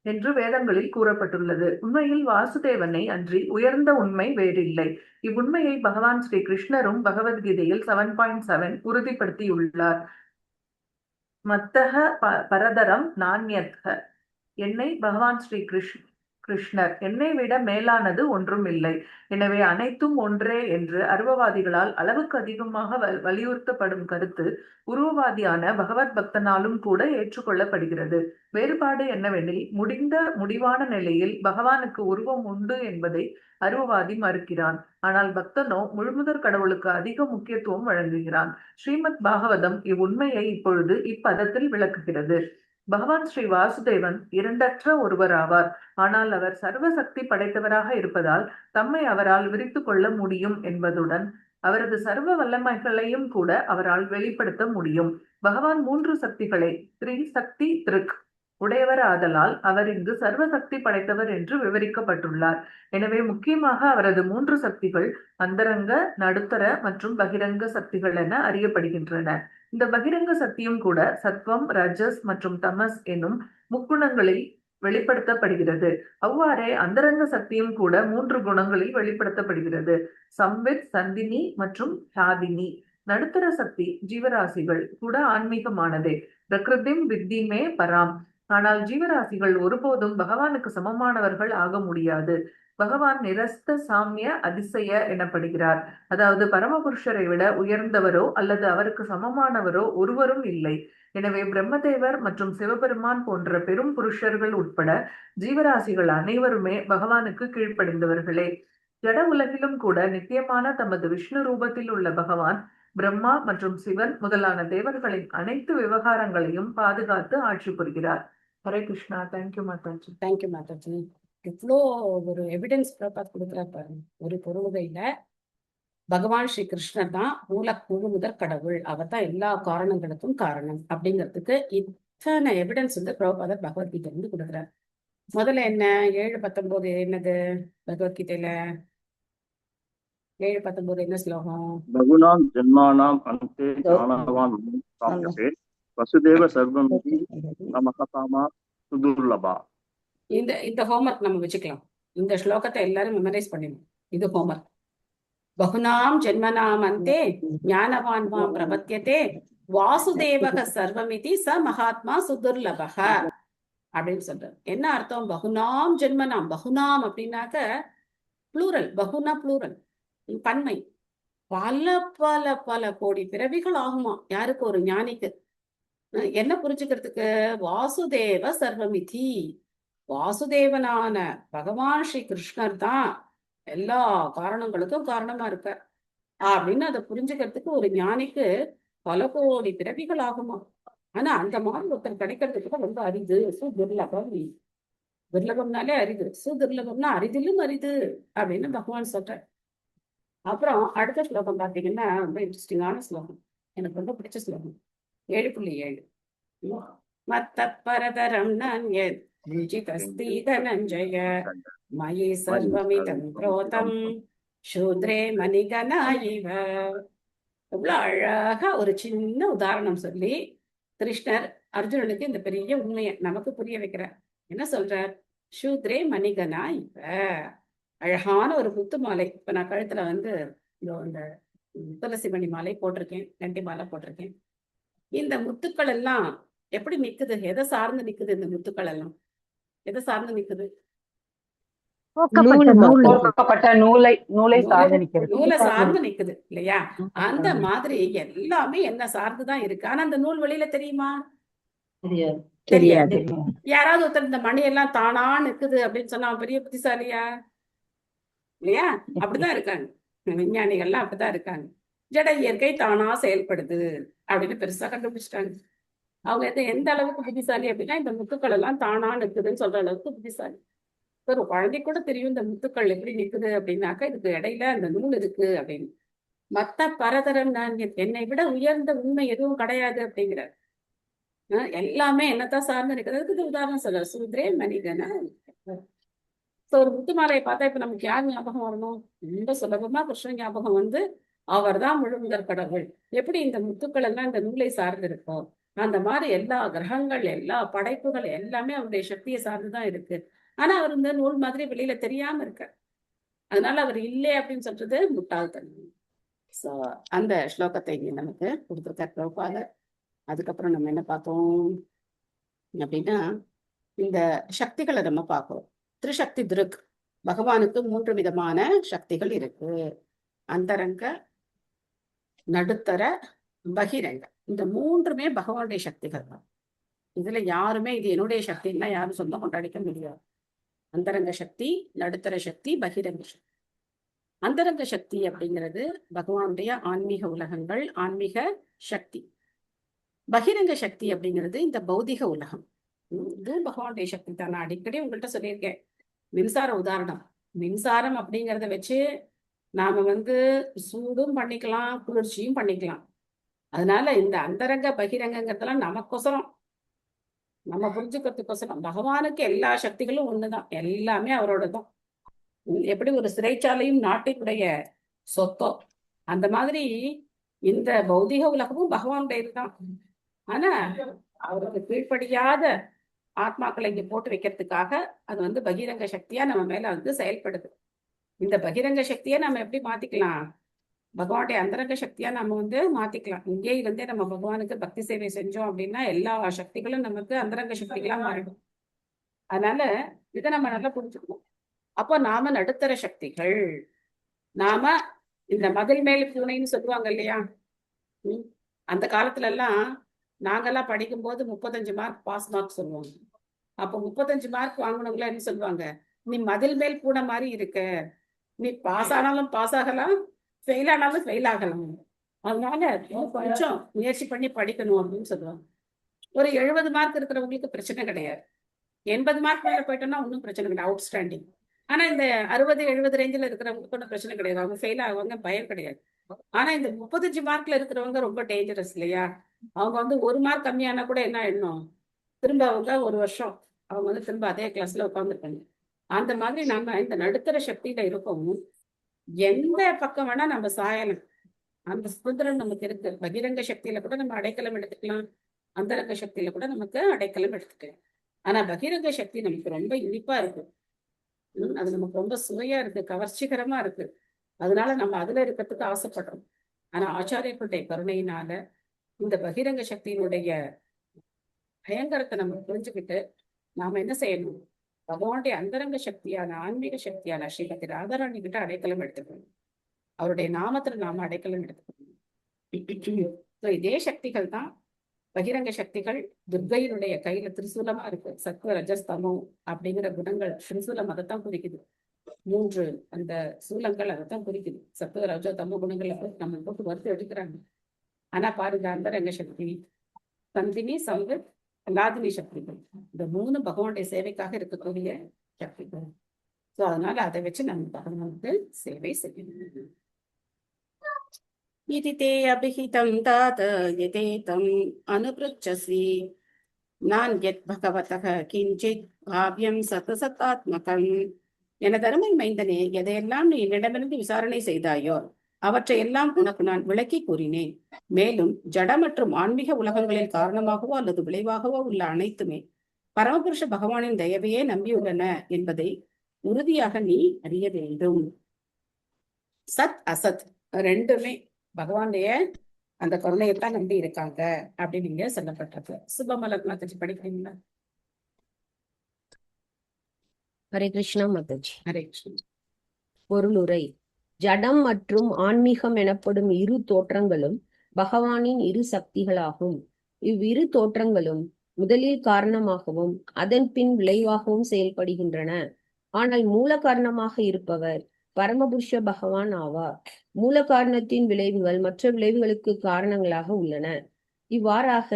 என்று வேதங்களில் கூறப்பட்டுள்ளது. உண்மையில் வாசுதேவனை அன்றி உயர்ந்த உண்மை வேறில்லை. இவ்வுண்மையை பகவான் ஸ்ரீ கிருஷ்ணரும் பகவத்கீதையில் 7.7 உறுதிப்படுத்தியுள்ளார். மத்தக பரதரம் நான்யத்க, என்னை பகவான் ஸ்ரீ கிருஷ்ணர் என்னை விட மேலானது ஒன்றும் இல்லை. எனவே அனைத்தும் ஒன்றே என்று அருவவாதிகளால் அளவுக்கு அதிகமாக வலியுறுத்தப்படும் கருத்து உருவவாதியான பகவத் பக்தனாலும் கூட ஏற்றுக்கொள்ளப்படுகிறது. வேறுபாடு என்னவெனில், முடிவான நிலையில் பகவானுக்கு உருவம் உண்டு என்பதை அருவவாதி மறுக்கிறான். ஆனால் பக்தனோ முழுமுதற் கடவுளுக்கு அதிக முக்கியத்துவம் வழங்குகிறான். ஸ்ரீமத் பாகவதம் இவ்வுண்மையை இப்பொழுது இப்பதத்தில் விளக்குகிறது. பகவான் ஸ்ரீ வாசுதேவன் இரண்டற்ற ஒருவர் ஆவார். ஆனால் அவர் சர்வ சக்தி படைத்தவராக இருப்பதால் தம்மை அவரால் விரித்து கொள்ள முடியும் என்பதுடன் அவரது சர்வ வல்லமைகளையும் கூட அவரால் வெளிப்படுத்த முடியும். பகவான் 3 சக்திகளை திரிசக்தி திருக் உடையவர் ஆதலால் அவர் இங்கு சர்வ சக்தி படைத்தவர் என்று விவரிக்கப்பட்டுள்ளார். எனவே முக்கியமாக அவரது 3 சக்திகள் அந்தரங்க, நடுத்தர மற்றும் பகிரங்க சக்திகள் என அறியப்படுகின்றன. இந்த பகிரங்க சக்தியும் கூட சத்வம், ரஜஸ் மற்றும் தமஸ் எனும் முக்குணங்களில் வெளிப்படுத்தப்படுகிறது. அவ்வாறே அந்தரங்க சக்தியும் கூட 3 குணங்களில் வெளிப்படுத்தப்படுகிறது: சம்வித், சந்தினி மற்றும் ஹாதினி. நடுத்தர சக்தி ஜீவராசிகள் கூட ஆன்மீகமானதே. பிரகிருதிம் வித்திமே பராம். ஆனால் ஜீவராசிகள் ஒருபோதும் பகவானுக்கு சமமானவர்கள் ஆக முடியாது. பகவான் நிரஸ்த சாமிய அதிசய எனப்படுகிறார். அதாவது பரமபுருஷரை விட உயர்ந்தவரோ அல்லது அவருக்கு சமமானவரோ ஒருவரும் இல்லை. எனவே பிரம்மதேவர் மற்றும் சிவபெருமான் போன்ற பெரும் புருஷர்கள் உட்பட ஜீவராசிகள் அனைவருமே பகவானுக்கு கீழ்ப்படிந்தவர்களே. ஜட உலகிலும் கூட நித்தியமான தமது விஷ்ணு ரூபத்தில் உள்ள பகவான் பிரம்மா மற்றும் சிவன் முதலான தேவர்களின் அனைத்து விவகாரங்களையும் பாதுகாத்து ஆட்சி புரிகிறார். ஹரே கிருஷ்ணா. தேங்க்யூ மாதாஜி. தேங்க்யூ மாதாஜி. இவ்வளோ ஒரு எவிடன்ஸ் கொடுக்குறாரு பாருங்க. ஒரு பொருளுகையில பகவான் ஸ்ரீ கிருஷ்ணர் தான் முழு முதற் கடவுள், அவர் தான் எல்லா காரணங்களுக்கும் காரணம் அப்படிங்கிறதுக்கு இத்தனை எவிடன்ஸ் வந்து பிரபுபாதர் பகவத்கீதை வந்து கொடுக்குறாரு. முதல்ல என்ன 7:19 என்னது பகவத்கீதையில 7:19 என்ன ஸ்லோகம்? பகுனாம் ஜென்மானாம் அந்தே ஞானவான் சாம்யதே வசுதேவ சர்வமிதி நமகதாமா சுதுர்லபா. இந்த ஹோம்ஒர்க் நம்ம வச்சுக்கலாம். இந்த ஸ்லோகத்தை எல்லாரும் மெமரைஸ் பண்ணிடணும். இது ஹோம்ஒர்க். பகுனாம் ஜென்மனாம் அந்தே ஞானவான் மாம் பிரபத்யதே வாசுதேவக சர்வமிதி ச மகாத்மா சுதுர்லபக அப்படின்னு சொல்றாரு. என்ன அர்த்தம்? பகுனாம் ஜென்மனாம், பகுனாம் அப்படின்னாக்க ப்ளூரல், பகுனா ப்ளூரல், பன்மை. பல பல பல கோடி பிறவிகள் ஆகுமா யாருக்கு? ஒரு ஞானிக்கு. என்ன புரிஞ்சுக்கிறதுக்கு? வாசுதேவ சர்வமிதி, வாசுதேவனான பகவான் ஸ்ரீ கிருஷ்ணர் தான் எல்லா காரணங்களுக்கும் காரணமா இருக்க அப்படின்னு அதை புரிஞ்சுக்கிறதுக்கு ஒரு ஞானிக்கு பல கோடி பிறவிகள் ஆகுமா. ஆனா அந்த மாதிரி ஒருத்தர் கிடைக்கிறதுக்கு ரொம்ப அரிது. சுதுர்லபம், துர்லபம்னாலே அரிது, சுதுர்லபம்னா அரிதிலும் அரிது அப்படின்னு பகவான் சொல்ற. அப்புறம் அடுத்த ஸ்லோகம் பாத்தீங்கன்னா ரொம்ப இன்ட்ரெஸ்டிங்கான ஸ்லோகம், எனக்கு ரொம்ப பிடிச்ச ஸ்லோகம். 7.7 மத்த பரதரம் நான் தனஞ்சய மயி சர்வமிதம் புரோதம் சூத்ரே மணிகனா இவ. எவ்வளவு அழகா ஒரு சின்ன உதாரணம் சொல்லி கிருஷ்ணர் அர்ஜுனனுக்கு இந்த பெரிய உண்மையை நமக்கு புரிய வைக்கிறார். என்ன சொல்றார்? சூத்ரே மணிகனா இவ. அழகான ஒரு முத்து மாலை. இப்ப நான் கழுத்துல வந்து இந்த துளசி மணி மாலை போட்டிருக்கேன், கண்டி மாலை போட்டிருக்கேன். இந்த முத்துக்கள் எல்லாம் எப்படி நிக்குது? எதை சார்ந்து நிக்குது? இந்த முத்துக்கள் எல்லாம் எதை சார்ந்து நிக்குது? நூலை சார்ந்து நிக்குது இல்லையா? அந்த மாதிரி எல்லாமே என்ன சார்ந்துதான் இருக்கு. ஆனா அந்த நூல் வெளியில தெரியுமா? தெரியாது. யாராவது ஒருத்தர் இந்த மணி எல்லாம் தானா நிக்குது அப்படின்னு சொன்னா பெரிய புத்திசாலியா? இல்லையா? அப்படிதான் இருக்காங்க விஞ்ஞானிகள்லாம், அப்படிதான் இருக்காங்க. ஜட இயற்கை தானா செயல்படுது அப்படின்னு பெருசா கண்டுபிடிச்சிட்டாங்க. அவங்க எந்த அளவுக்கு புத்திசாலி அப்படின்னா இந்த முத்துக்கள் எல்லாம் தானா நிக்குதுன்னு சொல்ற அளவுக்கு புத்திசாலி. ஒரு குழந்தை கூட தெரியும் இந்த முத்துக்கள் எப்படி நிக்குது அப்படின்னாக்கா இதுக்கு இடையில அந்த நூல் இருக்கு அப்படின்னு. மத்த பரதரம் நான் என்னை விட உயர்ந்த உண்மை எதுவும் கிடையாது அப்படிங்கிறார். எல்லாமே என்னத்தான் சார்ந்து நிற்கிறதுக்கு இது உதாரணம் சொல்ற. சூத்ரே மனிதனா. ஒரு முத்து மாலையை பார்த்தா இப்ப நமக்கு யார் ஞாபகம் வரணும்? ரொம்ப சுலபமா கிருஷ்ணன் ஞாபகம் வந்து அவர் தான் முழுமுதற் கடவுள். எப்படி இந்த முத்துக்கள் எல்லாம் இந்த நூலை சார்ந்து இருக்கோ அந்த மாதிரி எல்லா கிரகங்கள், எல்லா படைப்புகள் எல்லாமே அவருடைய சக்தியை சார்ந்துதான் இருக்கு. ஆனா அவர் இந்த நூல் மாதிரி வெளியில தெரியாம இருக்க. அதனால அவர் இல்லை அப்படின்னு சொல்றது முட்டாள்தனம். சோ அந்த ஸ்லோகத்தை இங்க நமக்கு கொடுத்துருக்கார் பிரபுபாதர். அதுக்கப்புறம் நம்ம என்ன பார்த்தோம் அப்படின்னா இந்த சக்திகளை நம்ம பார்க்கிறோம். திரிசக்தி திருக். பகவானுக்கு 3 விதமான சக்திகள் இருக்கு. அந்தரங்க, நடுத்தர, பகிரங்க. இந்த 3மே பகவானுடைய சக்திகள் தான். இதுல யாருமே இது என்னுடைய சக்தின்னா யாரும் சொந்தம் கொண்டாடிக்க முடியாது. அந்தரங்க சக்தி, நடுத்தர சக்தி, பகிரங்க சக்தி. அந்தரங்க சக்தி அப்படிங்கிறது பகவானுடைய ஆன்மீக உலகங்கள், ஆன்மீக சக்தி. பகிரங்க சக்தி அப்படிங்கிறது இந்த பௌதிக உலகம். இது பகவானுடைய சக்தி தான். நான் அடிக்கடி உங்கள்கிட்ட சொல்லியிருக்கேன். மின்சார உதாரணம். மின்சாரம் அப்படிங்கிறத வச்சு நாம சூடும் பண்ணிக்கலாம், குளிர்ச்சியும் பண்ணிக்கலாம். அதனால இந்த அந்தரங்க பகிரங்கிறதெல்லாம் நமக்கொசரம், நம்ம புரிஞ்சுக்கிறதுக்கோசரம். பகவானுக்கு எல்லா சக்திகளும் ஒண்ணுதான், எல்லாமே அவரோட தான். எப்படி ஒரு சிறைச்சாலையும் நாட்டினுடைய சொத்தோ அந்த மாதிரி இந்த பௌதிக உலகமும் பகவானுடையதுதான். ஆனா அவருக்கு கீழ்ப்படியாத ஆத்மாக்களை இங்க போட்டு வைக்கிறதுக்காக அது பகிரங்க சக்தியா நம்ம மேல செயல்படுது. இந்த பகிரங்க சக்தியை நம்ம எப்படி மாத்திக்கலாம்? பகவானுடைய அந்தரங்க சக்தியா நம்ம மாத்திக்கலாம். இங்கே இருந்தே நம்ம பகவானுக்கு பக்தி சேவை செஞ்சோம் அப்படின்னா எல்லா சக்திகளும் நமக்கு அந்தரங்க சக்திகளா மாறிடும். அதனால இதை நம்ம நல்லா புரிஞ்சுக்கணும். அப்போ நாம நடுத்தர சக்திகள். நாம இந்த மதில் மேல் பூனைன்னு சொல்லுவாங்க இல்லையா? அந்த காலத்துல எல்லாம் நாங்கெல்லாம் படிக்கும்போது 35 மார்க் பாஸ் மார்க் சொல்லுவாங்க. அப்போ 35 மார்க் வாங்கினவங்கள என்ன சொல்லுவாங்க? நீ மதில் மேல் பூனை மாதிரி இருக்க, நீ பாஸ் ஆனாலும் பாஸ் ஆகலாம், ஃபெயில் ஆனாலும் ஃபெயில் ஆகலாம், அதனால கொஞ்சம் முயற்சி பண்ணி படிக்கணும் அப்படின்னு சொல்லுவாங்க. ஒரு 70 மார்க் இருக்கிறவங்களுக்கு பிரச்சனை கிடையாது. 80 மார்க் மேல போயிட்டோம்னா ஒன்றும் பிரச்சனை கிடையாது, அவுட்ஸ்டாண்டிங். ஆனா இந்த 60-70 ரேஞ்சில் இருக்கிறவங்களுக்கு ஒன்றும் பிரச்சனை கிடையாது, அவங்க ஃபெயில் ஆகுவாங்க, பயம் கிடையாது. ஆனா இந்த 35 மார்க்ல இருக்கிறவங்க ரொம்ப டேஞ்சரஸ் இல்லையா? அவங்க 1 மார்க் கம்மியானா கூட என்ன ஆயிடணும், திரும்ப அவங்க 1 வருஷம் அவங்க திரும்ப அதே கிளாஸ்ல உட்காந்துருப்பாங்க. அந்த மாதிரி நம்ம இந்த நடுத்தர சக்தியில இருக்கோம். எந்த பக்கம் வேணா நம்ம சாயலாம், அந்த சுதந்திரம் நமக்கு இருக்கு. பகிரங்க சக்தியில கூட நம்ம அடைக்கலம் எடுத்துக்கலாம், அந்தரங்க சக்தியில கூட நமக்கு அடைக்கலம் எடுத்துக்கலாம். ஆனா பகிரங்க சக்தி நமக்கு ரொம்ப இனிப்பா இருக்கு, அது நமக்கு ரொம்ப சுவையா இருக்கு, கவர்ச்சிகரமா இருக்கு. அதனால நம்ம அதுல இருக்கிறதுக்கு ஆசைப்படுறோம். ஆனா ஆச்சாரியர்களுடைய கருணையினால இந்த பகிரங்க சக்தியினுடைய பயங்கரத்தை நம்ம புரிஞ்சுக்கிட்டு நாம என்ன செய்யணும், பகவானுடைய அந்தரங்க சக்தியான ஆன்மீக சக்தியான ஸ்ரீமதி ராதாராணி கிட்ட அடைக்கலம் எடுத்துக்கணும். அவருடைய நாமத்துல நாம அடைக்கலம் எடுத்துக்கணும். இதே சக்திகள் தான் பகிரங்க சக்திகள். துர்கையினுடைய கையில திரிசூலமா இருக்கு. சத்வ ரஜஸ்தமோ அப்படிங்கிற குணங்கள் திரிசூலம் அதைத்தான் குறிக்குது. 3 அந்த சூலங்கள் அதைத்தான் குறிக்குது. சத்துவ ரஜோ தமோ குணங்களை நம்ம போட்டு வறுத்து எடுக்கிறாங்க. ஆனா பாருங்க, அந்தரங்க சக்தி சந்தினி சம்வித் அலாதினி சக்திகள், இந்த 3 பகவானுடைய சேவைக்காக இருக்கக்கூடிய சக்திகள். சோ அதனால அதை வச்சு நம்ம பகவானுக்கு சேவை செய்யணும். इति ते अभिहितं तात यतेतं अनुपृच्छसि नान्यत् भगवतः किञ्चित् भाव्यं सतसतात्मकम्. எனதருமை மைந்தனே, எதையெல்லாம் நீ என்னிடமிருந்து விசாரணை செய்தாயோ அவற்றையெல்லாம் உனக்கு நான் விளக்கி கூறினேன். மேலும் ஜட மற்றும் ஆன்மீக உலகங்களின் காரணமாகவோ அல்லது விளைவாகவோ உள்ள அனைத்துமே பரமபுருஷ பகவானின் தயவையே நம்பியுள்ளன என்பதை உறுதியாக நீ அறிய வேண்டும். சத் அசத் ரெண்டுமே பகவானுடைய அந்த கருணையத்தான் நம்பி இருக்காங்க அப்படின்னு இங்க சொல்லப்பட்டிருக்கு. சுபமலர் மாதாஜி படிக்கிறீங்களா? ஹரே கிருஷ்ணா மாதாஜி. ஹரே கிருஷ்ணா. பொருளுரை. ஜடம் மற்றும் ஆன்மீகம் எனப்படும் இரு தோற்றங்களும் பகவானின் இரு சக்திகளாகும். இவ்விரு தோற்றங்களும் முதலில் காரணமாகவும் அதன் பின் விளைவாகவும் செயல்படுகின்றன. ஆனால் மூல காரணமாக இருப்பவர் பரமபுருஷ பகவான் ஆவார். மூல காரணத்தின் விளைவுகள் மற்ற விளைவுகளுக்கு காரணங்களாக உள்ளன. இவ்வாறாக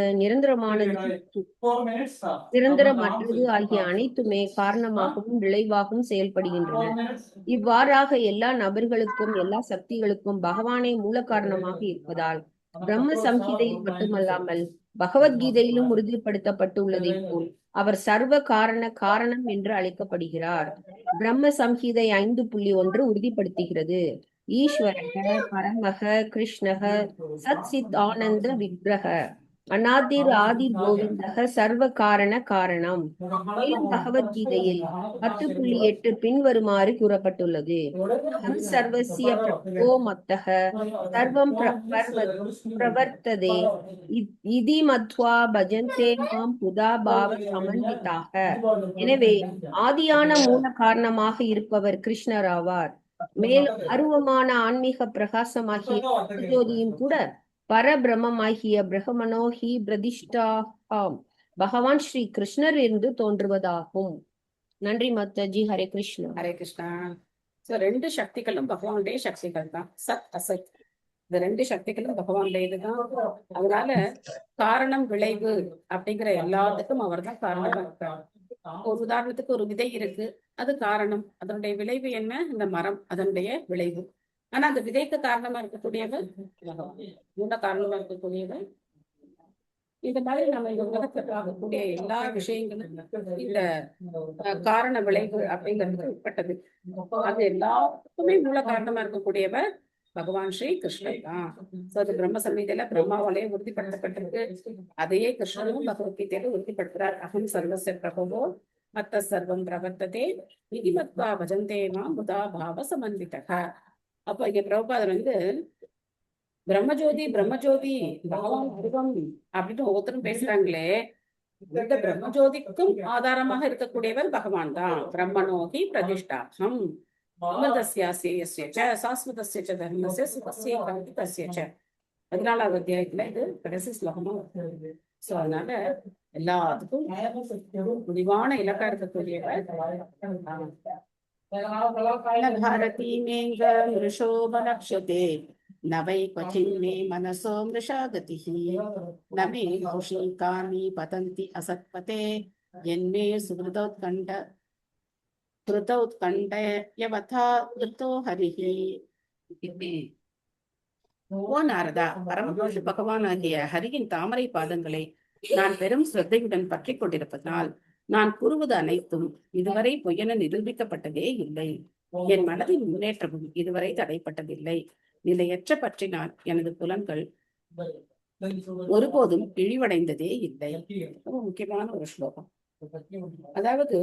நிரந்தரமற்றது ஆகிய அனைத்துமே காரணமாகவும் விளைவாகவும் செயல்படுகின்றன. இவ்வாறாக எல்லா நபர்களுக்கும் எல்லா சக்திகளுக்கும் பகவானே மூல காரணமாக இருப்பதால் பிரம்ம சம்ஹிதையில் மட்டுமல்லாமல் பகவத்கீதையிலும் உறுதிப்படுத்தப்பட்டுள்ளதை போல் அவர் சர்வ காரணம் என்று அழைக்கப்படுகிறார். பிரம்ம சம்ஹிதை 5.1 உறுதிப்படுத்துகிறது. ஈஸ்வரக பரமக கிருஷ்ணக சத் சித் ஆனந்த விக்ரக அநாதிர் ஆதி கோவிந்தக சர்வ காரணம். மேலும் பகவத்கீதையில் 10.8 பின்வருமாறு கூறப்பட்டுள்ளது. சர்வசிய பிரபோ மத்தக சர்வம் பிரவர்த்ததே இதி மத்வா பஜந்தே மாம் புதா பாவ சமன்விதாக. எனவே ஆதியான மூல காரணமாக இருப்பவர் கிருஷ்ணர் ஆவார். மேலும் அருவமான ஆன்மீக பிரகாசமாகிய ஜோதியும் கூட பரபிரமமாகிய பிரகமனோஹி பிரதிஷ்டாம் பகவான் ஸ்ரீ கிருஷ்ணர் இருந்து தோன்றுவதாகும். நன்றி மாதாஜி. ஹரே கிருஷ்ணா. ஹரே கிருஷ்ணா. சோ 2 சக்திகளும் பகவானுடைய சக்திகள் தான். சத் அசத் இந்த 2 சக்திகளும் பகவானுடைய இதுதான். அதனால காரணம் விளைவு அப்படிங்கிற எல்லாத்துக்கும் அவர் தான் காரணமா இருக்கார். ஒரு உதாரணத்துக்கு ஒரு விதை இருக்கு, அது காரணம். அதனுடைய விளைவு என்ன? இந்த மரம், அதனுடைய விளைவு. ஆனா அந்த விதைக்கு காரணமா இருக்கக்கூடியவர் மூல காரணமா இருக்கக்கூடியவர். இந்த மாதிரி நம்ம இந்த உலகத்தில் ஆகக்கூடிய எல்லா விஷயங்களும் இந்த காரண விளைவு அப்படிங்கிறது உட்பட்டது. அது எல்லாத்துக்குமே மூல காரணமா இருக்கக்கூடியவர் பகவான் ஸ்ரீ கிருஷ்ணர் தான். அது பிரம்ம சம்ஹிதையில பிரம்மாவாலே உறுதிப்படுத்தப்பட்டிருக்கு. அதையே கிருஷ்ணனும் பகவத்கீதையில உறுதிப்படுத்துறார். அகம் சர்வஸ்ய பிரபவோ மத்த சர்வம் பிரவர்த்ததே இதி மத்வா பஜந்தே மாம் புதா பாவ சமன்விதக. அப்ப இங்க பிரபுபாதர் பிரம்மஜோதி பகவான் உருவம் அப்படின்னு ஒவ்வொருத்தரும் பேசுறாங்களே, இந்த பிரம்மஜோதிக்கும் ஆதாரமாக இருக்கக்கூடியவர் பகவான் தான். பிரம்மணோகி பிரதிஷ்டாஹம் அமிர்தஸ்யாஸ்ய சாஸ்வதஸ்ய ச தர்மஸ்ய சுகஸ்ய கல்பிதஸ்ய ச. 14வது அத்தியாயத்துல இது கடைசி ஸ்லோகமா வருது. சோ அதனால எல்லாத்துக்கும் முடிவான இலக்கா இருக்கக்கூடியவர் பாரதி மேங்க மிருஷோபலக்ஷதே நவை क्वचिन् मे मनसो मृषा गतिः न मे कौशिकानि पतन्ति असत्पते यन्मे सुहृदौत्कण्ठयवथा वृतो हरिः. ஓ நாரதா, பரமபுருஷ பகவானாகிய ஹரியின் தாமரை பாதங்களை நான் பெரும் சிரத்தையுடன் பற்றி கொண்டிருப்பதனால் நான் கூறுவது அனைத்தும் இதுவரை பொய்யென நிரூபிக்கப்பட்டதே இல்லை. என் மனதின் முன்னேற்றமும் இதுவரை தடைப்பட்டதில்லை. நிலையற்ற பற்றினால் எனது புலன்கள் ஒருபோதும் இழிவடைந்ததே இல்லை. ரொம்ப முக்கியமான ஒரு ஸ்லோகம். அதாவது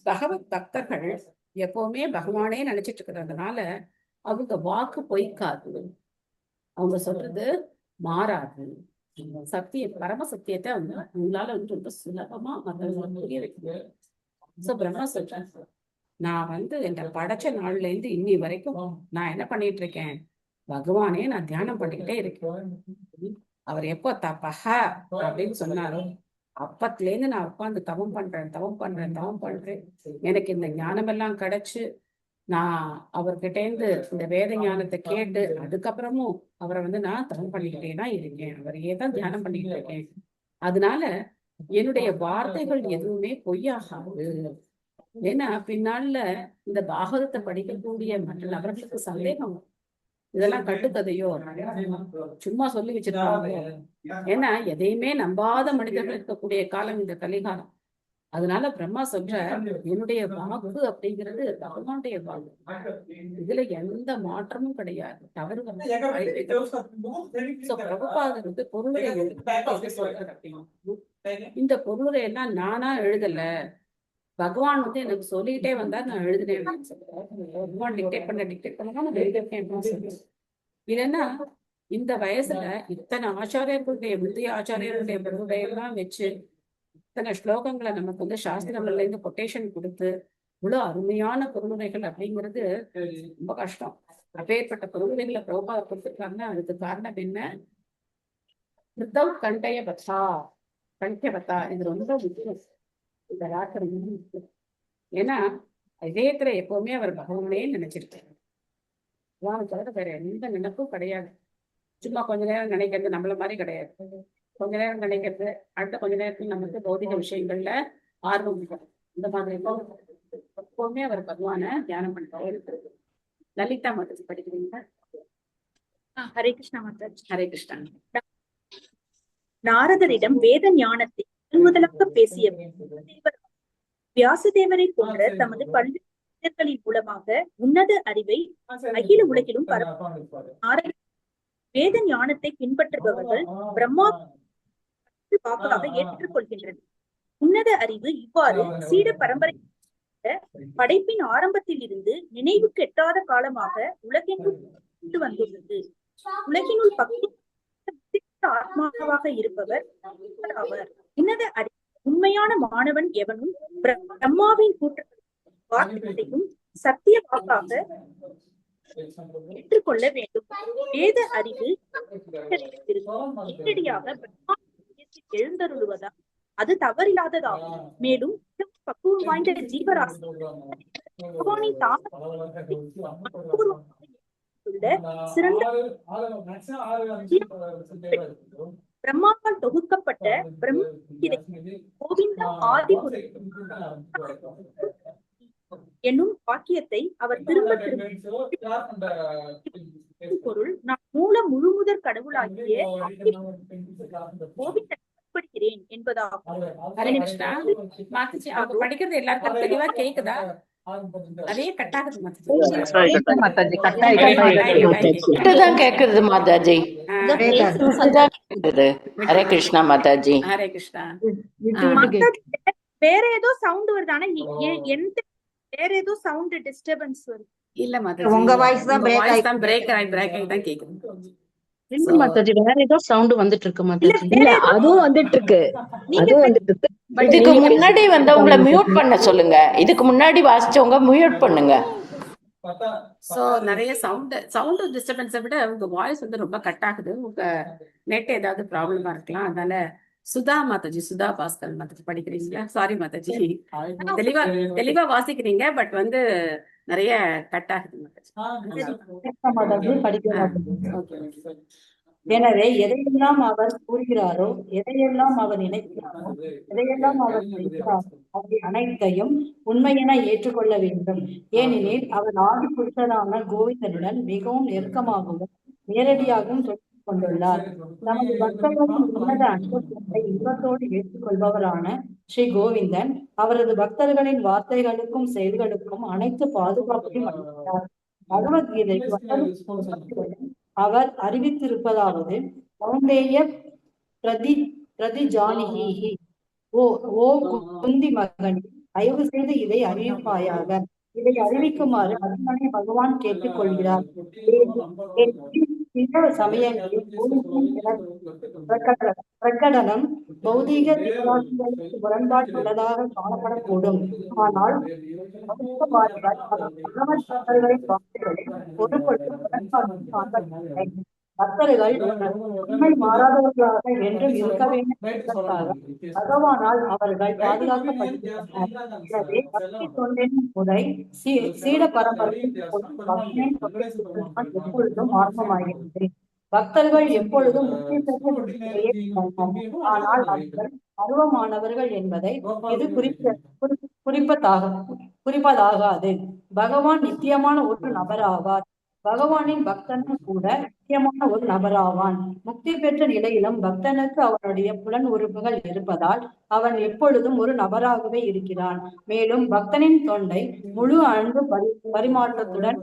பகவத் பக்தர்கள் எப்பவுமே பகவானே நினைச்சிட்டு இருக்கிறதுனால அவங்க வாக்கு பொய்க்காது, அவங்க சொல்றது மாறாது. சத்தியம், பரம சத்தியத்தை அவங்க உங்களால ரொம்ப சுலபமா மற்றவங்களுக்கு புரிய வைக்கணும். சோ பிரம்மா சொல்றேன், நான் என்ன படைச்ச நாள்ல இருந்து இன்னி வரைக்கும் நான் என்ன பண்ணிட்டு இருக்கேன், பகவானே நான் தியானம் பண்ணிக்கிட்டே இருக்கேன். அவர் எப்போ தப்பஹா அப்படின்னு சொன்னாரோ அப்பத்துல இருந்து நான் உட்காந்து தவம் பண்றேன். எனக்கு இந்த ஞானம் எல்லாம் கிடைச்சு நான் அவர்கிட்ட இருந்து இந்த வேத ஞானத்தை கேட்டு அதுக்கப்புறமும் அவரை நான் தவம் பண்ணிக்கிட்டே தான் இருக்கேன். அவரையே தான் தியானம் பண்ணிக்கிட்டு இருக்கேன். அதனால என்னுடைய வார்த்தைகள் எதுவுமே பொய்யாகாது. ஏன்னா பின்னால இந்த பாகவதத்தை படிக்கக்கூடிய மற்ற நபர்களுக்கு சந்தேகம், இதெல்லாம் கட்டுக்கதையோ சும்மா சொல்லி வச்சிருக்காங்க. ஏன்னா எதையுமே நம்பாத மனிதர்கள் இருக்கக்கூடிய காலம் இந்த கலிகாலம். அதனால பிரம்மா சொல்ற, என்னுடைய வாக்கு அப்படிங்கிறது பகவானுடைய வாக்கு, இதுல எந்த மாற்றமும் கிடையாது, தவறு பிரபுபாதர் பொருளுரை இந்த பொருளுரை எல்லாம் நானா எழுதல, பகவான் எனக்கு சொல்லிக்கிட்டே வந்தா நான் எழுதினேன். பகவான் டிக்டேட் பண்ண நான் எழுதிருக்கேன். இல்லைன்னா இந்த வயசுல இத்தனை ஆச்சாரியர்களுடைய முந்தைய ஆச்சாரியர்களுடைய பொருளுரையெல்லாம் வச்சு இத்தனை ஸ்லோகங்களை நமக்கு சாஸ்திரங்கள்ல இருந்து கொட்டேஷன் கொடுத்து இவ்வளவு அருமையான பொருளுரைகள் அப்படிங்கிறது ரொம்ப கஷ்டம். அப்பேற்பட்ட பொருளுரைகளை பிரபுபாத கொடுத்துருக்காங்க. அதுக்கு காரணம் என்ன, கண்டயபதா. இது ரொம்ப முக்கியம் இந்த ராத்திரி. ஏன்னா இதயத்துல எப்பவுமே அவர் பகவானே நினைச்சிருக்காரு. பகவானை தவிர வேற எந்த நினைப்பும் கிடையாது. சும்மா கொஞ்ச நேரம் நினைக்கிறது நம்மள மாதிரி கிடையாது. கொஞ்ச நேரம் நினைக்கிறது, அடுத்த கொஞ்ச நேரத்துல நமக்கு பௌதிக விஷயங்கள்ல ஆர்வம் இருக்கும். இந்த மாதிரி எப்பவுமே அவர் பகவான தியானம் பண்ணிட்டே இருக்கிறது. லலிதா மாதாஜி படிக்கிறீங்களா? ஹரே கிருஷ்ணா மாதாஜி. ஹரே கிருஷ்ணா. நாரதரிடம் வேத ஞானத்தை முதலாக பேசிய வியாசதேவரை போன்ற தமது பல்வேறு மூலமாக உன்னத அறிவை அகில உலகிலும் பரப்பும் வேத ஞானத்தை பின்பற்றுபவர்கள் பிரம்மா வாக்காக ஏற்றுக்கொள்கின்றனர். உன்னத அறிவு இவ்வாறு சீட பரம்பரை படைப்பின் ஆரம்பத்தில் இருந்து நினைவுக்கு எட்டாத காலமாக உலகெங்கும் வந்துள்ளது. உலகினுள் பக்தி ஆத்மாவாக இருப்பவர் அவர். உன்னத அறிவு உண்மையான மாணவன் எவனும் பிரம்மாவின் கூட்டத்தையும் சத்திய வாக்காக ஏற்றுக்கொள்ள வேண்டும். வேத அறிவு நேரடியாக எழுந்தருளுவதால் அது தவறில்லாததாகும். மேலும் பக்குவம் வாய்ந்த ஜீவராசி பகவானின் சிறந்த பிரம்மாவால் தொகுக்கப்பட்ட பிரம்ம கோவிந்தம் ஆதி என்னும் வாக்கியத்தை அவர் திரும்ப பொருள், நான் மூல முழுமுதற் கடவுளாகிய கோவிந்தப்படுகிறேன் என்பதாகும். படிக்கிறது எல்லாருக்கும் தெளிவா கேக்குதா? அதே கட்டாகுது கேக்குறது மாதாஜி. ஹரே கிருஷ்ணா மாதாஜி. ஹரே கிருஷ்ணா. வேற ஏதோ சவுண்ட் வருது, ஆனா எந்த வேற ஏதோ சவுண்ட் டிஸ்டர்பன்ஸ் வருது. இல்ல மாதாஜி, உங்க வாய்ஸ் தான் பிரேக் ஆகி தான் கேக்குது. So, மாதாஜி வேற ஏதோ சவுண்ட் வந்துட்டு இருக்கு மாதாஜி. இல்ல அதுவும் வந்துட்டு இருக்கு, அதுவும் வந்துட்டு இருக்கு. but இதுக்கு நீங்க முன்னாடி வந்தவங்களை மியூட் பண்ண சொல்லுங்க. இதுக்கு முன்னாடி வாசிச்சவங்க மியூட் பண்ணுங்க. so நிறைய சவுண்ட் டிஸ்டர்பன்ஸை விட உங்க வாய்ஸ் வந்து ரொம்ப கட் ஆகுது. உங்க நெட் ஏதாவது ப்ராப்ளமா இருக்கலாம். அதனால சுதா மாதாஜி, சுதா பாஸ்கர் மாதாஜி படிக்கிறீங்களா? சாரி மாதாஜி, தெளிவா தெளிவா வாசிக்கிறீங்க, பட் வந்து நிறைய கட் ஆகுது மாதாஜி. மாதாஜி படிக்கிறார். ஓகே. எனவே எதையெல்லாம் அவர் கூறுகிறாரோ, எதையெல்லாம் அவர் நினைக்கிறாரோ, எதையெல்லாம் அவர் செய்கிறாரோ, அவை அனைத்தையும் உண்மையென ஏற்றுக்கொள்ள வேண்டும். ஏனெனில் அவர் ஆதி புருஷரான கோவிந்தனுடன் மிகவும் நெருக்கமாகவும் நேரடியாகவும் தொடர்பு கொண்டுள்ளார். நமது பக்தர்களின் உன்னத அனுபவத்தை இன்பத்தோடு ஏற்றுக்கொள்பவரான ஸ்ரீ கோவிந்தன் அவரது பக்தர்களின் வார்த்தைகளுக்கும் செயல்களுக்கும் அனைத்து பாதுகாப்பையும் அளிக்கிறார். பகவத்கீதை அவர் அறிவித்திருப்பதாவது, கௌந்தேய பிரதிஜானிஹி, ஓ குந்தி மகனே, தயவு செய்து இதை அறிவிப்பாயாக. இதை அறிவிக்குமாறு அர்ஜுனனை பகவான் கேட்டுக் கொள்கிறார். சில சமயங்களில் பிரகடனம் பௌதீக விசுவாசிகளுக்கு முரண்பாடு உள்ளதாக காணப்படக்கூடும். ஆனால் பக்தர்கள் உண்மை மாறாதவர்களாக என்றும் இருக்க வேண்டும் என்பதற்காக பகவானால் அவர்கள் பாதுகாக்கப்படுகின்றனர். எனவே பக்தி தொண்டின் முறை சீட பரம்பரையில் எப்பொழுதும் ஆரம்பமாகிறது. பக்தர்கள் எப்பொழுதும் ஆனால் அவர்கள் பருவமானவர்கள் என்பதை இது குறிப்பதாகாது. பகவான் நித்தியமான ஒரு நபராவார். பகவானின் பக்தனும் கூட நித்தியமான ஒரு நபராவான். முக்தி பெற்ற நிலையிலும் பக்தனுக்கு அவனுடைய புலன் உறுப்புகள் இருப்பதால் அவன் எப்பொழுதும் ஒரு நபராகவே இருக்கிறான். மேலும் பக்தனின் தொண்டை முழு அன்பு பரிமாற்றத்துடன்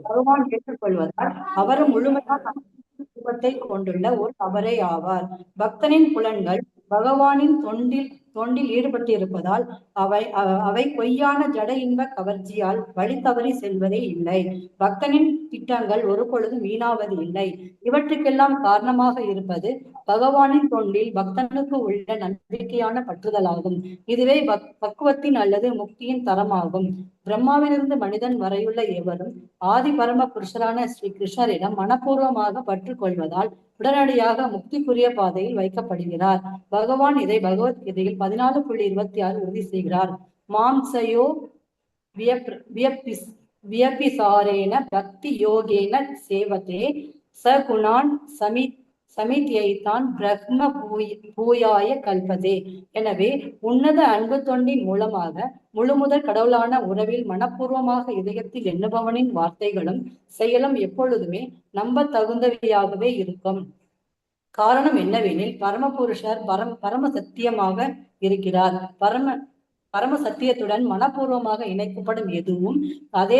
பகவான் ஏற்றுக்கொள்வதால் அவரும் முழுமையான ரூபத்தை கொண்டுள்ள ஒரு நபரே ஆவார். பக்தனின் புலன்கள் பகவானின் தொண்டில் ஈடுபட்டிருப்பதால் அவை பொய்யான ஜட இன்ப கவர்ச்சியால் வழி தவறி செல்வதே இல்லை. பக்தனின் திட்டங்கள் ஒரு பொழுதும் வீணாவது இல்லை. இவற்றுக்கெல்லாம் காரணமாக இருப்பது பகவானின் தொண்டில் பக்தனுக்கு உள்ள நம்பிக்கையான பற்றுதலாகும். இதுவே பக்குவத்தின் அல்லது முக்தியின் தரமாகும். பிரம்மாவிலிருந்து மனிதன் வரையுள்ள எவரும் ஆதி பரம புருஷரான ஸ்ரீ கிருஷ்ணரிடம் மனப்பூர்வமாக பற்று கொள்வதால் உடனடியாக முக்திக்குரிய பாதையில் வைக்கப்படுகிறார். பகவான் இதை பகவத்கீதையில் 14.26 உறுதி செய்கிறார். மாம்சயோ வியபிசாரேன பக்தி யோகேன சேவதே சகுணான் சமித்யைத்தான் பிரம்ம பூயாய கல்பதே. எனவே உன்னத அன்பு தொண்டின் மூலமாக முழுமுதற் கடவுளான உறவில் மனப்பூர்வமாக இதயத்தில் எண்ணுபவனின் வார்த்தைகளும் செயலும் எப்பொழுதுமே நம்ப தகுந்தவையாகவே இருக்கும். காரணம் என்னவெனில் பரமபுருஷர் பரம சத்தியமாக இருக்கிறார். பரம சத்தியத்துடன் மனப்பூர்வமாக இணைக்கப்படும் எதுவும் அதே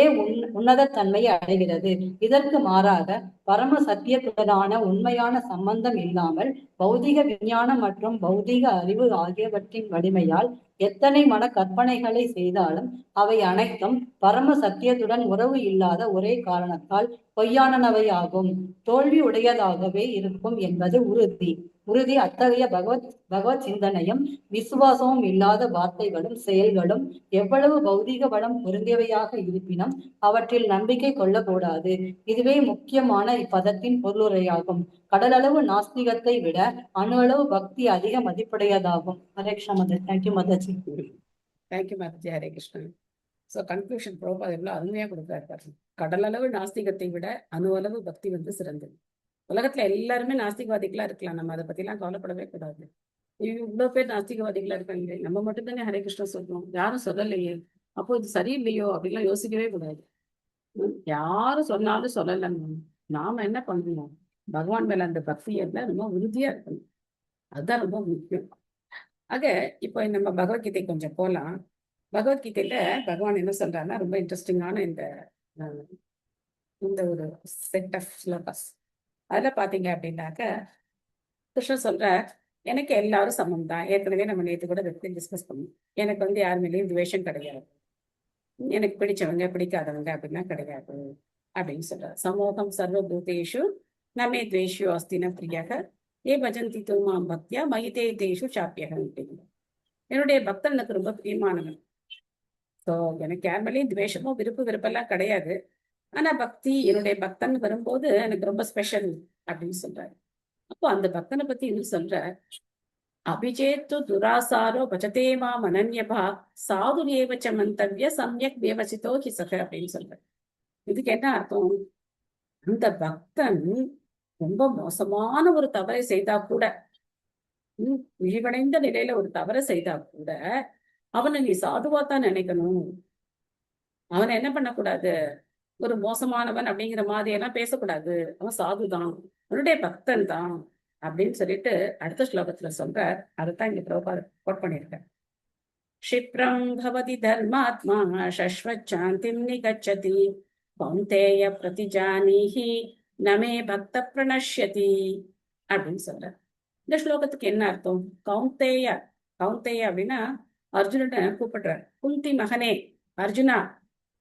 உன்னத தன்மையை அடைகிறது. இதற்கு மாறாக பரம சத்தியத்துடனான உண்மையான சம்பந்தம் இல்லாமல் பௌதிக விஞ்ஞானம் மற்றும் பௌதிக அறிவு ஆகியவற்றின் வலிமையால் எத்தனை மன கற்பனைகளை செய்தாலும் அவை அனைத்தும் பரம சத்தியத்துடன் உறவு இல்லாத ஒரே காரணத்தால் பொய்யானவை தோல்வி உடையதாகவே இருக்கும் என்பது உறுதி. அத்தகைய பகவத் சிந்தனையும் விசுவாசமும் இல்லாத வார்த்தைகளும் செயல்களும் எவ்வளவு பௌதிக வளம் பொருந்தியவையாக இருப்பினும் அவற்றில் நம்பிக்கை கொள்ளக்கூடாது. இதுவே முக்கியமான இப்பதத்தின் பொருளுரையாகும். கடலளவு நாஸ்திகத்தை விட அணு அளவு பக்தி அதிக மதிப்புடையதாகும். Hare Krishna Mataji. Thank you Mataji. Thank you Mataji. Hare Krishnan. So conclusion Prabhupad எவ்வளோ அருமையாக கொடுக்குறாரு. கடலளவு நாஸ்திகத்தை விட அணு அளவு பக்தி வந்து சிறந்தது. உலகத்துல எல்லாருமே நாஸ்திகவாதிகளா இருக்கலாம், நம்ம அதை பத்திலாம் கவலைப்படவே கூடாது. இவ்வளவு பேர் நாஸ்திகவாதிகளா இருக்காங்க, நம்ம மட்டும்தானே ஹரே கிருஷ்ணா சொல்றோம், யாரும் சொல்லலையே, அப்போ இது சரியில்லையோ அப்படின்லாம் யோசிக்கவே கூடாது. யாரும் சொன்னாலும் சொல்லலைன்னு நாம என்ன பண்ணணும், பகவான் மேல அந்த பக்தியெல்லாம் ரொம்ப உறுதியா இருக்கணும். அதுதான் ரொம்ப முக்கியம். ஆக இப்போ நம்ம பகவத்கீதை கொஞ்சம் போலாம். பகவத்கீதையில பகவான் என்ன சொல்றாருன்னா ரொம்ப இன்ட்ரெஸ்டிங்கான இந்த ஒரு செட் ஆஃப் ஸ்லோகஸ். அதுல பாத்தீங்க அப்படின்னாக்க கிருஷ்ணர் சொல்ற, எனக்கு எல்லாரும் சமம் தான். ஏற்கனவே நம்ம நேற்று கூட டிஸ்கஸ் பண்ணோம். எனக்கு வந்து யார் மேலேயும் துவேஷம் கிடையாது, எனக்கு பிடிச்சவங்க பிடிக்காதவங்க அப்படின்னா கிடையாது அப்படின்னு சொல்றாரு. சமூகம் சர்வபூதேஷு நமே துவேஷோ அஸ்தின பிரியக ஏ பஜந்தி துமாம் பக்தியா மகிதே தேஷு சாப்பியக அப்படிங்கிறது. என்னுடைய பக்தன் எனக்கு ரொம்ப பிரியமானவன். ஸோ எனக்கு யார் மேலேயும் துவேஷமோ விருப்பெல்லாம் கிடையாது. ஆனா பக்தி என்னுடைய பக்தன் வரும்போது எனக்கு ரொம்ப ஸ்பெஷல் அப்படின்னு சொல்றாரு. அப்போ அந்த பக்தனை பத்தி இன்னும் சொல்ற, அபிஜேத்து துராசாரோ பஜதே மாம் அனன்யபா சாது ஏவச்ச மந்தவ்ய சம்யக் வியவசித்தோ ஹிசக அப்படின்னு சொல்ற. இதுக்கு என்ன அர்த்தம்? அந்த பக்தன் ரொம்ப மோசமான ஒரு தவறை செய்தா கூட, விழிவடைந்த நிலையில ஒரு தவறை செய்தா கூட அவனை நீ சாதுவாத்தான் நினைக்கணும். அவனை என்ன பண்ணக்கூடாது, ஒரு மோசமானவன் அப்படிங்கிற மாதிரி எல்லாம் பேசக்கூடாது. அவன் சாதுதான், அவனுடைய பக்தன் தான் அப்படின்னு சொல்லிட்டு அடுத்த ஸ்லோகத்துல சொல்றார். அதுதான் இங்க பிரபுபாதர் கோட் பண்ணியிருக்கார். க்ஷிப்ரம் பவதி தர்மாத்மா சஸ்வத் சாந்திம் நிகச்சதி கௌந்தேய பிரதிஜானீஹி நமே பக்த பிரணஷ்யதி அப்படின்னு சொல்றார். இந்த ஸ்லோகத்துக்கு என்ன அர்த்தம்? கௌந்தேய அப்படின்னா அர்ஜுனனை கூப்பிடுறார். குந்தி மகனே அர்ஜுனா,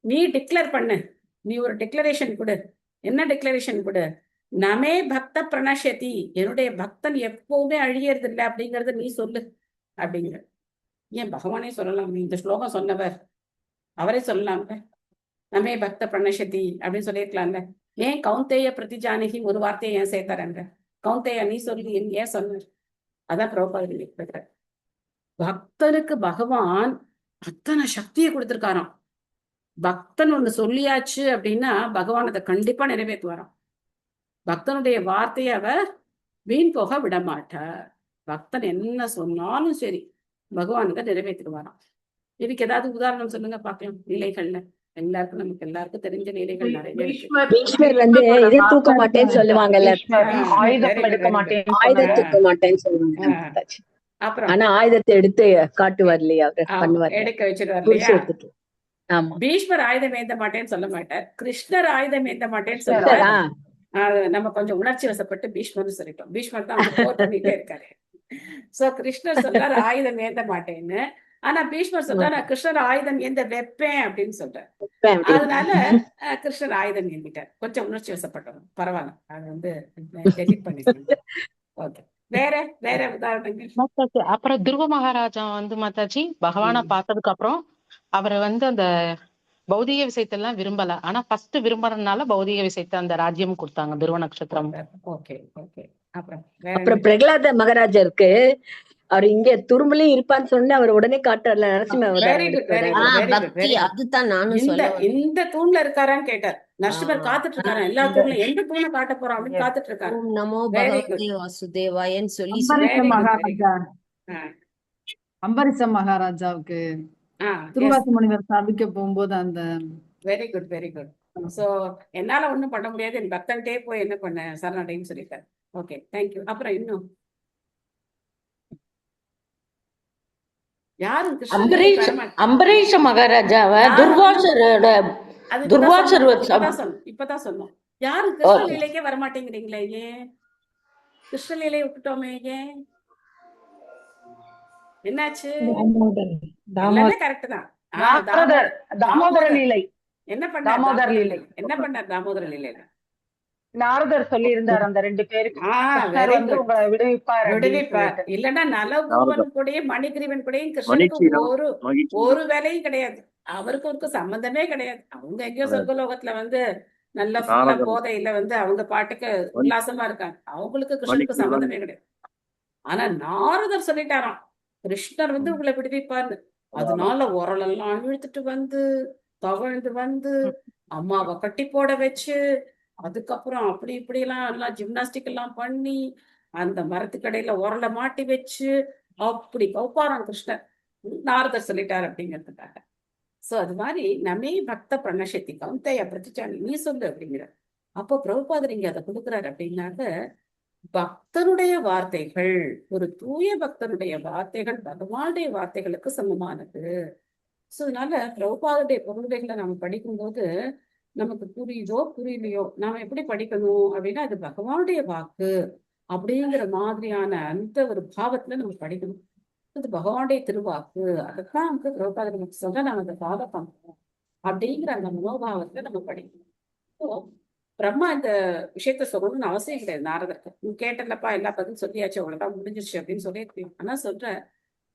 நீ டிக்ளேர் பண்ணு, நீ ஒரு டிக்ளரேஷன் கொடு. என்ன டிக்ளரேஷன் கொடு? நமே பக்த பிரணஷதி, என்னுடைய பக்தன் எப்பவுமே அழியறது இல்லை அப்படிங்கறத நீ சொல்லு அப்படிங்கிற. ஏன் பகவானே சொல்லலாம், இந்த ஸ்லோகம் சொன்னவர் அவரே சொல்லலாம்ல, நமே பக்த பிரணஷதி அப்படின்னு சொல்லியிருக்கலாம்ல. ஏன் கௌந்தேய பிரதிஜானகி ஒரு வார்த்தையை ஏன் சேர்த்தாரங்க? கௌந்தேயா நீ சொல்லி ஏன் சொன்னார்? அதான் பிரபுபாதர். பக்தனுக்கு பகவான் அத்தனை சக்தியை கொடுத்திருக்காராம். பக்தன் ஒண்ணு சொல்லியாச்சு அப்படின்னா பகவான் அதை கண்டிப்பா நிறைவேற்றுவாராம். பக்தனுடைய வார்த்தையை அவர் வீண் போக விட மாட்டார். பக்தன் என்ன சொன்னாலும் சரி பகவானுக்கு நிறைவேற்றிடுவாராம். இதுக்கு ஏதாவது உதாரணம் சொல்லுங்க பார்க்கலாம். லீலைகள்ல எல்லாருக்கும் நமக்கு எல்லாருக்கும் தெரிஞ்ச லீலைகள் நிறைய இருக்கு. பீஷ்மர் வந்து இதை தூக்க மாட்டேன்னு சொல்லுவாங்கல்ல, ஆயுதம் தூக்க மாட்டேன்னு சொல்லுவாங்க. அப்புறம் ஆனா ஆயுதத்தை எடுத்து காட்டுவார் இல்லையா, அவர் பண்ணுவார், எடுக்க வச்சிருவார் இல்லையா. ஆமா, பீஷ்மர் ஆயுதம் ஏந்த மாட்டேன்னு சொல்ல மாட்டார், கிருஷ்ணர் ஆயுதம் ஏந்த மாட்டேன்னு சொல்லுவார். நம்ம கொஞ்சம் உணர்ச்சி வசப்பட்டு பீஷ்மர்னு சொல்லிட்டோம். பீஷ்மர் தான் போர் பண்ணிட்டே இருக்காரு. சோ கிருஷ்ணர் சொல்றாரு ஆயுதம் ஏந்த மாட்டேன்னு. ஆனா பீஷ்மர் சொல்றாரு நான் கிருஷ்ணர் ஆயுதம் ஏந்த வைப்பேன் அப்படின்னு சொல்றாரு. அதனால கிருஷ்ணர் ஆயுதம் ஏந்திட்டார். கொஞ்சம் உணர்ச்சி வசப்பட்டோம், பரவாயில்ல, அது வந்து டெலிட் பண்ணிருக்கோம். ஓகே, வேற உதாரணங்கள். அப்புறம் துருவ மகாராஜா வந்து மாதாஜி பகவானை பார்த்ததுக்கு அப்புறம் அவரை வந்து அந்த பௌதிக விஷயத்தெல்லாம் விரும்பல. ஆனா ஃபர்ஸ்ட் விரும்புறதுனால பௌதிக விஷயத்த அந்த ராஜ்யம் கொடுத்தாங்க துருவ நட்சத்திரம். Okay okay. அப்புறம் பிரகலாத மகாராஜருக்கு அவர் இங்க துரும்புலயும் இருப்பான்னு சொன்ன அவர் உடனே காட்டுறல நரசிம்ம. அதுதான் நானும் சொல்ல, இந்த தூண்ல இருக்காரான்னு கேட்டார். நரசிம்மர் காத்துட்டு இருக்காரு. எல்லா தூண்ல எந்த தூணை காட்ட போறோம் அப்படின்னு காத்துட்டு இருக்காரு. ஓம் நமோ பகவதே வாசுதேவாயன்னு சொல்லி அம்பரிச மகாராஜாவுக்கு துர்வாச முனிவர் சாபிக்க போகும்போது அந்த வெரி குட். சோ என்னால ஒண்ணும் பண்ண முடியாது, என் பக்தன்கிட்டே போய் என்ன பண்ண சரணடைன்னு சொல்லிட்டாரு. Okay, thank you. அப்புறம் இன்னும் யாரும் அம்பரீஷ மகாராஜாவை இப்பதான் சொன்னோம். யாரும் கிருஷ்ண லீலைக்கே வரமாட்டேங்கிறீங்களே, ஏன்? கிருஷ்ண லீலையை விட்டுட்டோமே, ஏன்? என்னாச்சு? கரெக்ட் தான். தாமோதர லீலை என்ன பண்ணார் தாமோதர லீலையில? நாரதர் சொல்லி இருந்தார் அந்த ரெண்டு பேருக்கு விடுவிப்பார். இல்லன்னா நலகூபன் கூடயும் மணிகிரீவன் கூடயும் கிருஷ்ணனுக்கு ஒரு வேலையும் கிடையாது. அவருக்கு சம்பந்தமே கிடையாது. அவங்க எங்கேயோ சொர்க்கலோகத்துல வந்து நல்ல போதையில வந்து அவங்க பாட்டுக்கு உல்லாசமா இருக்காங்க. அவங்களுக்கு கிருஷ்ணனுக்கு சம்பந்தமே கிடையாது. ஆனா நாரதர் சொல்லிட்டாராம் கிருஷ்ணர் வந்து உங்களை விடுவிப்பார்னு. அதனால உரலெல்லாம் இழுத்துட்டு வந்து தவழ்ந்து வந்து அம்மாவை கட்டி போட வச்சு, அதுக்கப்புறம் அப்படி இப்படி எல்லாம் ஜிம்னாஸ்டிக் எல்லாம் பண்ணி அந்த மரத்துக்கடையில உரலை மாட்டி வச்சு அப்படி கௌப்பாராம் கிருஷ்ணர். நாரதர் சொல்லிட்டார் அப்படிங்கிறதுக்காக. சோ அது மாதிரி நமே பக்த பிரணஷத்தி கௌந்தேய பிரதிஜானி நீ சொல்லு அப்படிங்கிற. அப்போ பிரபுபாதர் இங்க அதை கொடுக்குறாரு. அப்படின்னாக்க பக்தனுடைய வார்த்தைகள், ஒரு தூய பக்தனுடைய வார்த்தைகள் பகவானுடைய வார்த்தைகளுக்கு சமமானது. சோ அதனால பிரபுபாதருடைய பொருளுரைகளை நம்ம படிக்கும்போது நமக்கு புரியுதோ புரியலையோ நாம எப்படி படிக்கணும் அப்படின்னா அது பகவானுடைய வாக்கு அப்படிங்கிற மாதிரியான அந்த ஒரு பாவத்துல நம்ம படிக்கணும். அது பகவானுடைய திருவாக்கு, அதைத்தான் நமக்கு பிரபுபாதர் சொல்ல நாம அதை ஃபாலோ பண்றோம் அப்படிங்கிற அந்த மனோபாவத்துல நம்ம படிக்கணும். பிரம்மா இந்த விஷயத்த சொல்லணும்னு அவசியம் கிடையாது நாரதருக்கு. நீ கேட்டலப்பா, எல்லா பதிலும் சொல்லியாச்சு, அவ்வளவுதான் முடிஞ்சிருச்சு அப்படின்னு சொல்லியிருக்கேன். ஆனா சொல்ற,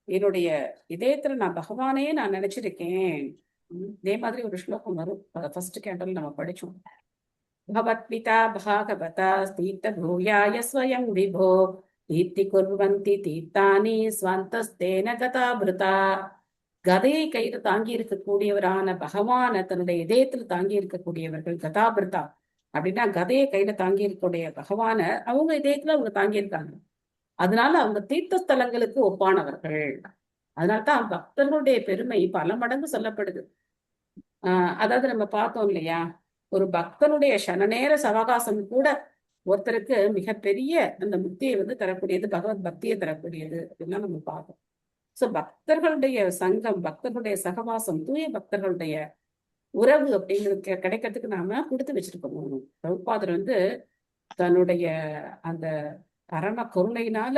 என்னுடைய இதயத்துல நான் பகவானே நான் நினைச்சிருக்கேன். இதே மாதிரி ஒரு ஸ்லோகம் வரும், ஃபர்ஸ்ட் கேண்டல் நம்ம படிச்சோம். பகவத்பிதா பாகவதா தீர்த்த பூயாய ஸ்வயம் விபோ தீர்த்தி குர்வந்தி தீர்த்தானி ஸ்வந்தஸ்தேன கதாபிருதா. கதையை கையில தாங்கி இருக்கக்கூடியவரான பகவான தன்னுடைய இதயத்துல தாங்கி இருக்கக்கூடியவர்கள் கதாபிருதா. அப்படின்னா கதையை கையில தாங்கி இருக்கக்கூடிய பகவான அவங்க இதயத்துல அவங்க தாங்கி இருக்காங்க. அதனால அவங்க தீர்த்த ஸ்தலங்களுக்கு ஒப்பானவர்கள். அதனால்தான் பக்தர்களுடைய பெருமை பல மடங்கு சொல்லப்படுது. அதாவது நம்ம பார்த்தோம் இல்லையா, ஒரு பக்தனுடைய சனநேர சவகாசம் கூட ஒருத்தருக்கு மிகப்பெரிய அந்த முக்தியை தரக்கூடியது, பகவத் பக்தியை தரக்கூடியது அப்படின்னா நம்ம பார்த்தோம். சோ பக்தர்களுடைய சங்கம், பக்தர்களுடைய சகவாசம், தூய பக்தர்களுடைய உறவு அப்படிங்கிறது கிடைக்கிறதுக்கு நாம கொடுத்து வச்சிருக்கோம். பிரபுபாதர் தன்னுடைய அந்த பரம கருணையினால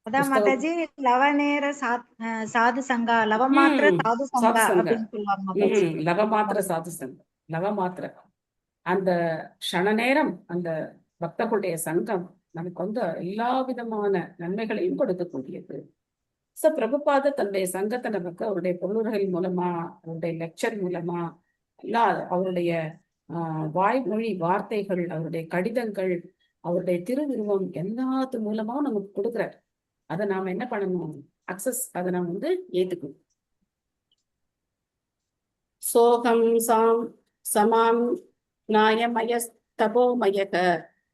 அதான் மாதாஜி லவநேர சாது சங்கா லவமாத்திர சாது சங்கா அப்படின்னு சொல்லுவாங்க மாதாஜி. லவமாத்திர சாது சங்கம், லவமாத்திர அந்த க்ஷணநேரம் அந்த பக்தர்களுடைய சங்கம் நமக்கு எல்லா விதமான நன்மைகளையும் கொடுக்கக்கூடியது. சோ பிரபுபாத தன்னுடைய சங்கத்தை நமக்கு அவருடைய பொருள்கள் மூலமா, அவருடைய லெக்சர் மூலமா, எல்லா அவருடைய வாய்மொழி வார்த்தைகள், அவருடைய கடிதங்கள், அவருடைய திருவுருவம் எல்லாத்து மூலமாவும் நமக்கு கொடுக்குறாரு. அதை நாம என்ன பண்ணணும்? அக்சஸ், அதை நாம ஏத்துக்கணும். சோகம் சாம் சமாம் நாயமயஸ்தபோமயக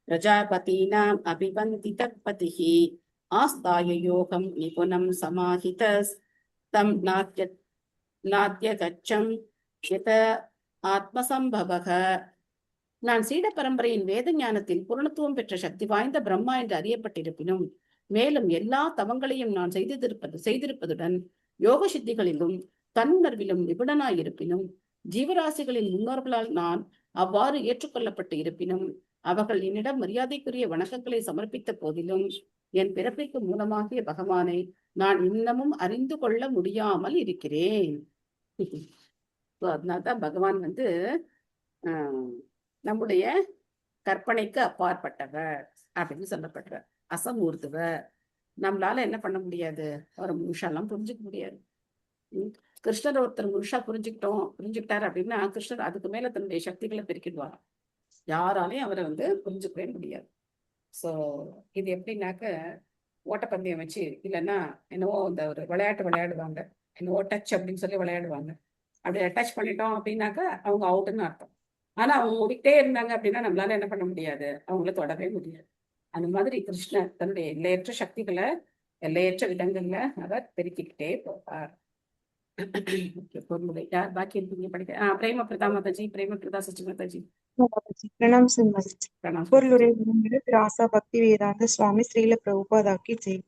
பிரஜாபதீனாம் அபிவந்திதபதிஹி ஆஸ்தாய யோகம் நிபுணம் சமாஹிதஸ் தம் நாத்யகச்சம் யத ஆத்மசம்பவக. நான் சீட பரம்பரையின் வேத ஞானத்தில் பூரணத்துவம் பெற்ற சக்தி வாய்ந்த பிரம்மா என்று அறியப்பட்டிருப்பினும், மேலும் எல்லா தவங்களையும் நான் செய்திருப்பதுடன் யோக சித்திகளிலும் தன்னுணர்விலும் நிபுணனாயிருப்பினும், ஜீவராசிகளின் முன்னோர்களால் நான் அவ்வாறு ஏற்றுக்கொள்ளப்பட்டு இருப்பினும், அவர்கள் என்னிடம் மரியாதைக்குரிய வணக்கங்களை சமர்ப்பித்த போதிலும், என் பிறப்பிற்கு மூலமாகிய பகவானை நான் இன்னமும் அறிந்து கொள்ள முடியாமல் இருக்கிறேன். அதனால்தான் பகவான் நம்முடைய கற்பனைக்கு அப்பாற்பட்டவர் அப்படின்னு சொல்லப்படுறார். அசமூர்த்துவர். நம்மளால என்ன பண்ண முடியாது? ஒரு முழுஷாலாம் புரிஞ்சுக்க முடியாது. கிருஷ்ணர் ஒருத்தர் முழுஷா புரிஞ்சுக்கிட்டாரு அப்படின்னா, கிருஷ்ணர் அதுக்கு மேல தன்னுடைய சக்திகளை பெருக்கிடுவார். யாராலையும் அவரை புரிஞ்சுக்கவே முடியாது. சோ இது எப்படின்னாக்க, ஓட்டப்பந்தயம் வச்சு இல்லைன்னா என்னவோ இந்த ஒரு விளையாட்டு விளையாடுவாங்க, என்னவோ டச் அப்படின்னு சொல்லி விளையாடுவாங்க. அப்படி டச் பண்ணிட்டோம் அப்படின்னாக்க அவங்க அவுட்டுன்னு அர்த்தம். ஆனா அவங்க ஓடிக்கிட்டே இருந்தாங்க அப்படின்னா நம்மளால என்ன பண்ண முடியாது? அவங்கள தொடவே முடியாது. அந்த மாதிரி கிருஷ்ணர் தன்னுடைய எல்லையற்ற சக்திகளை எல்லையற்ற விதங்கள்ல அவர் பெருக்கிக்கிட்டே போவார். பொருளுரை யார் பாக்கி இருக்கீங்க படிக்க? பிரேம பிரதா மாதாஜி, பிரேம பிரதா சச்சி மாதாஜி. பிரணாம் சிம்மாஜி. பொருளுரை ராசா பக்தி வேதாந்த சுவாமி ஸ்ரீல பிரபுபாதாக்கி ஜெய்.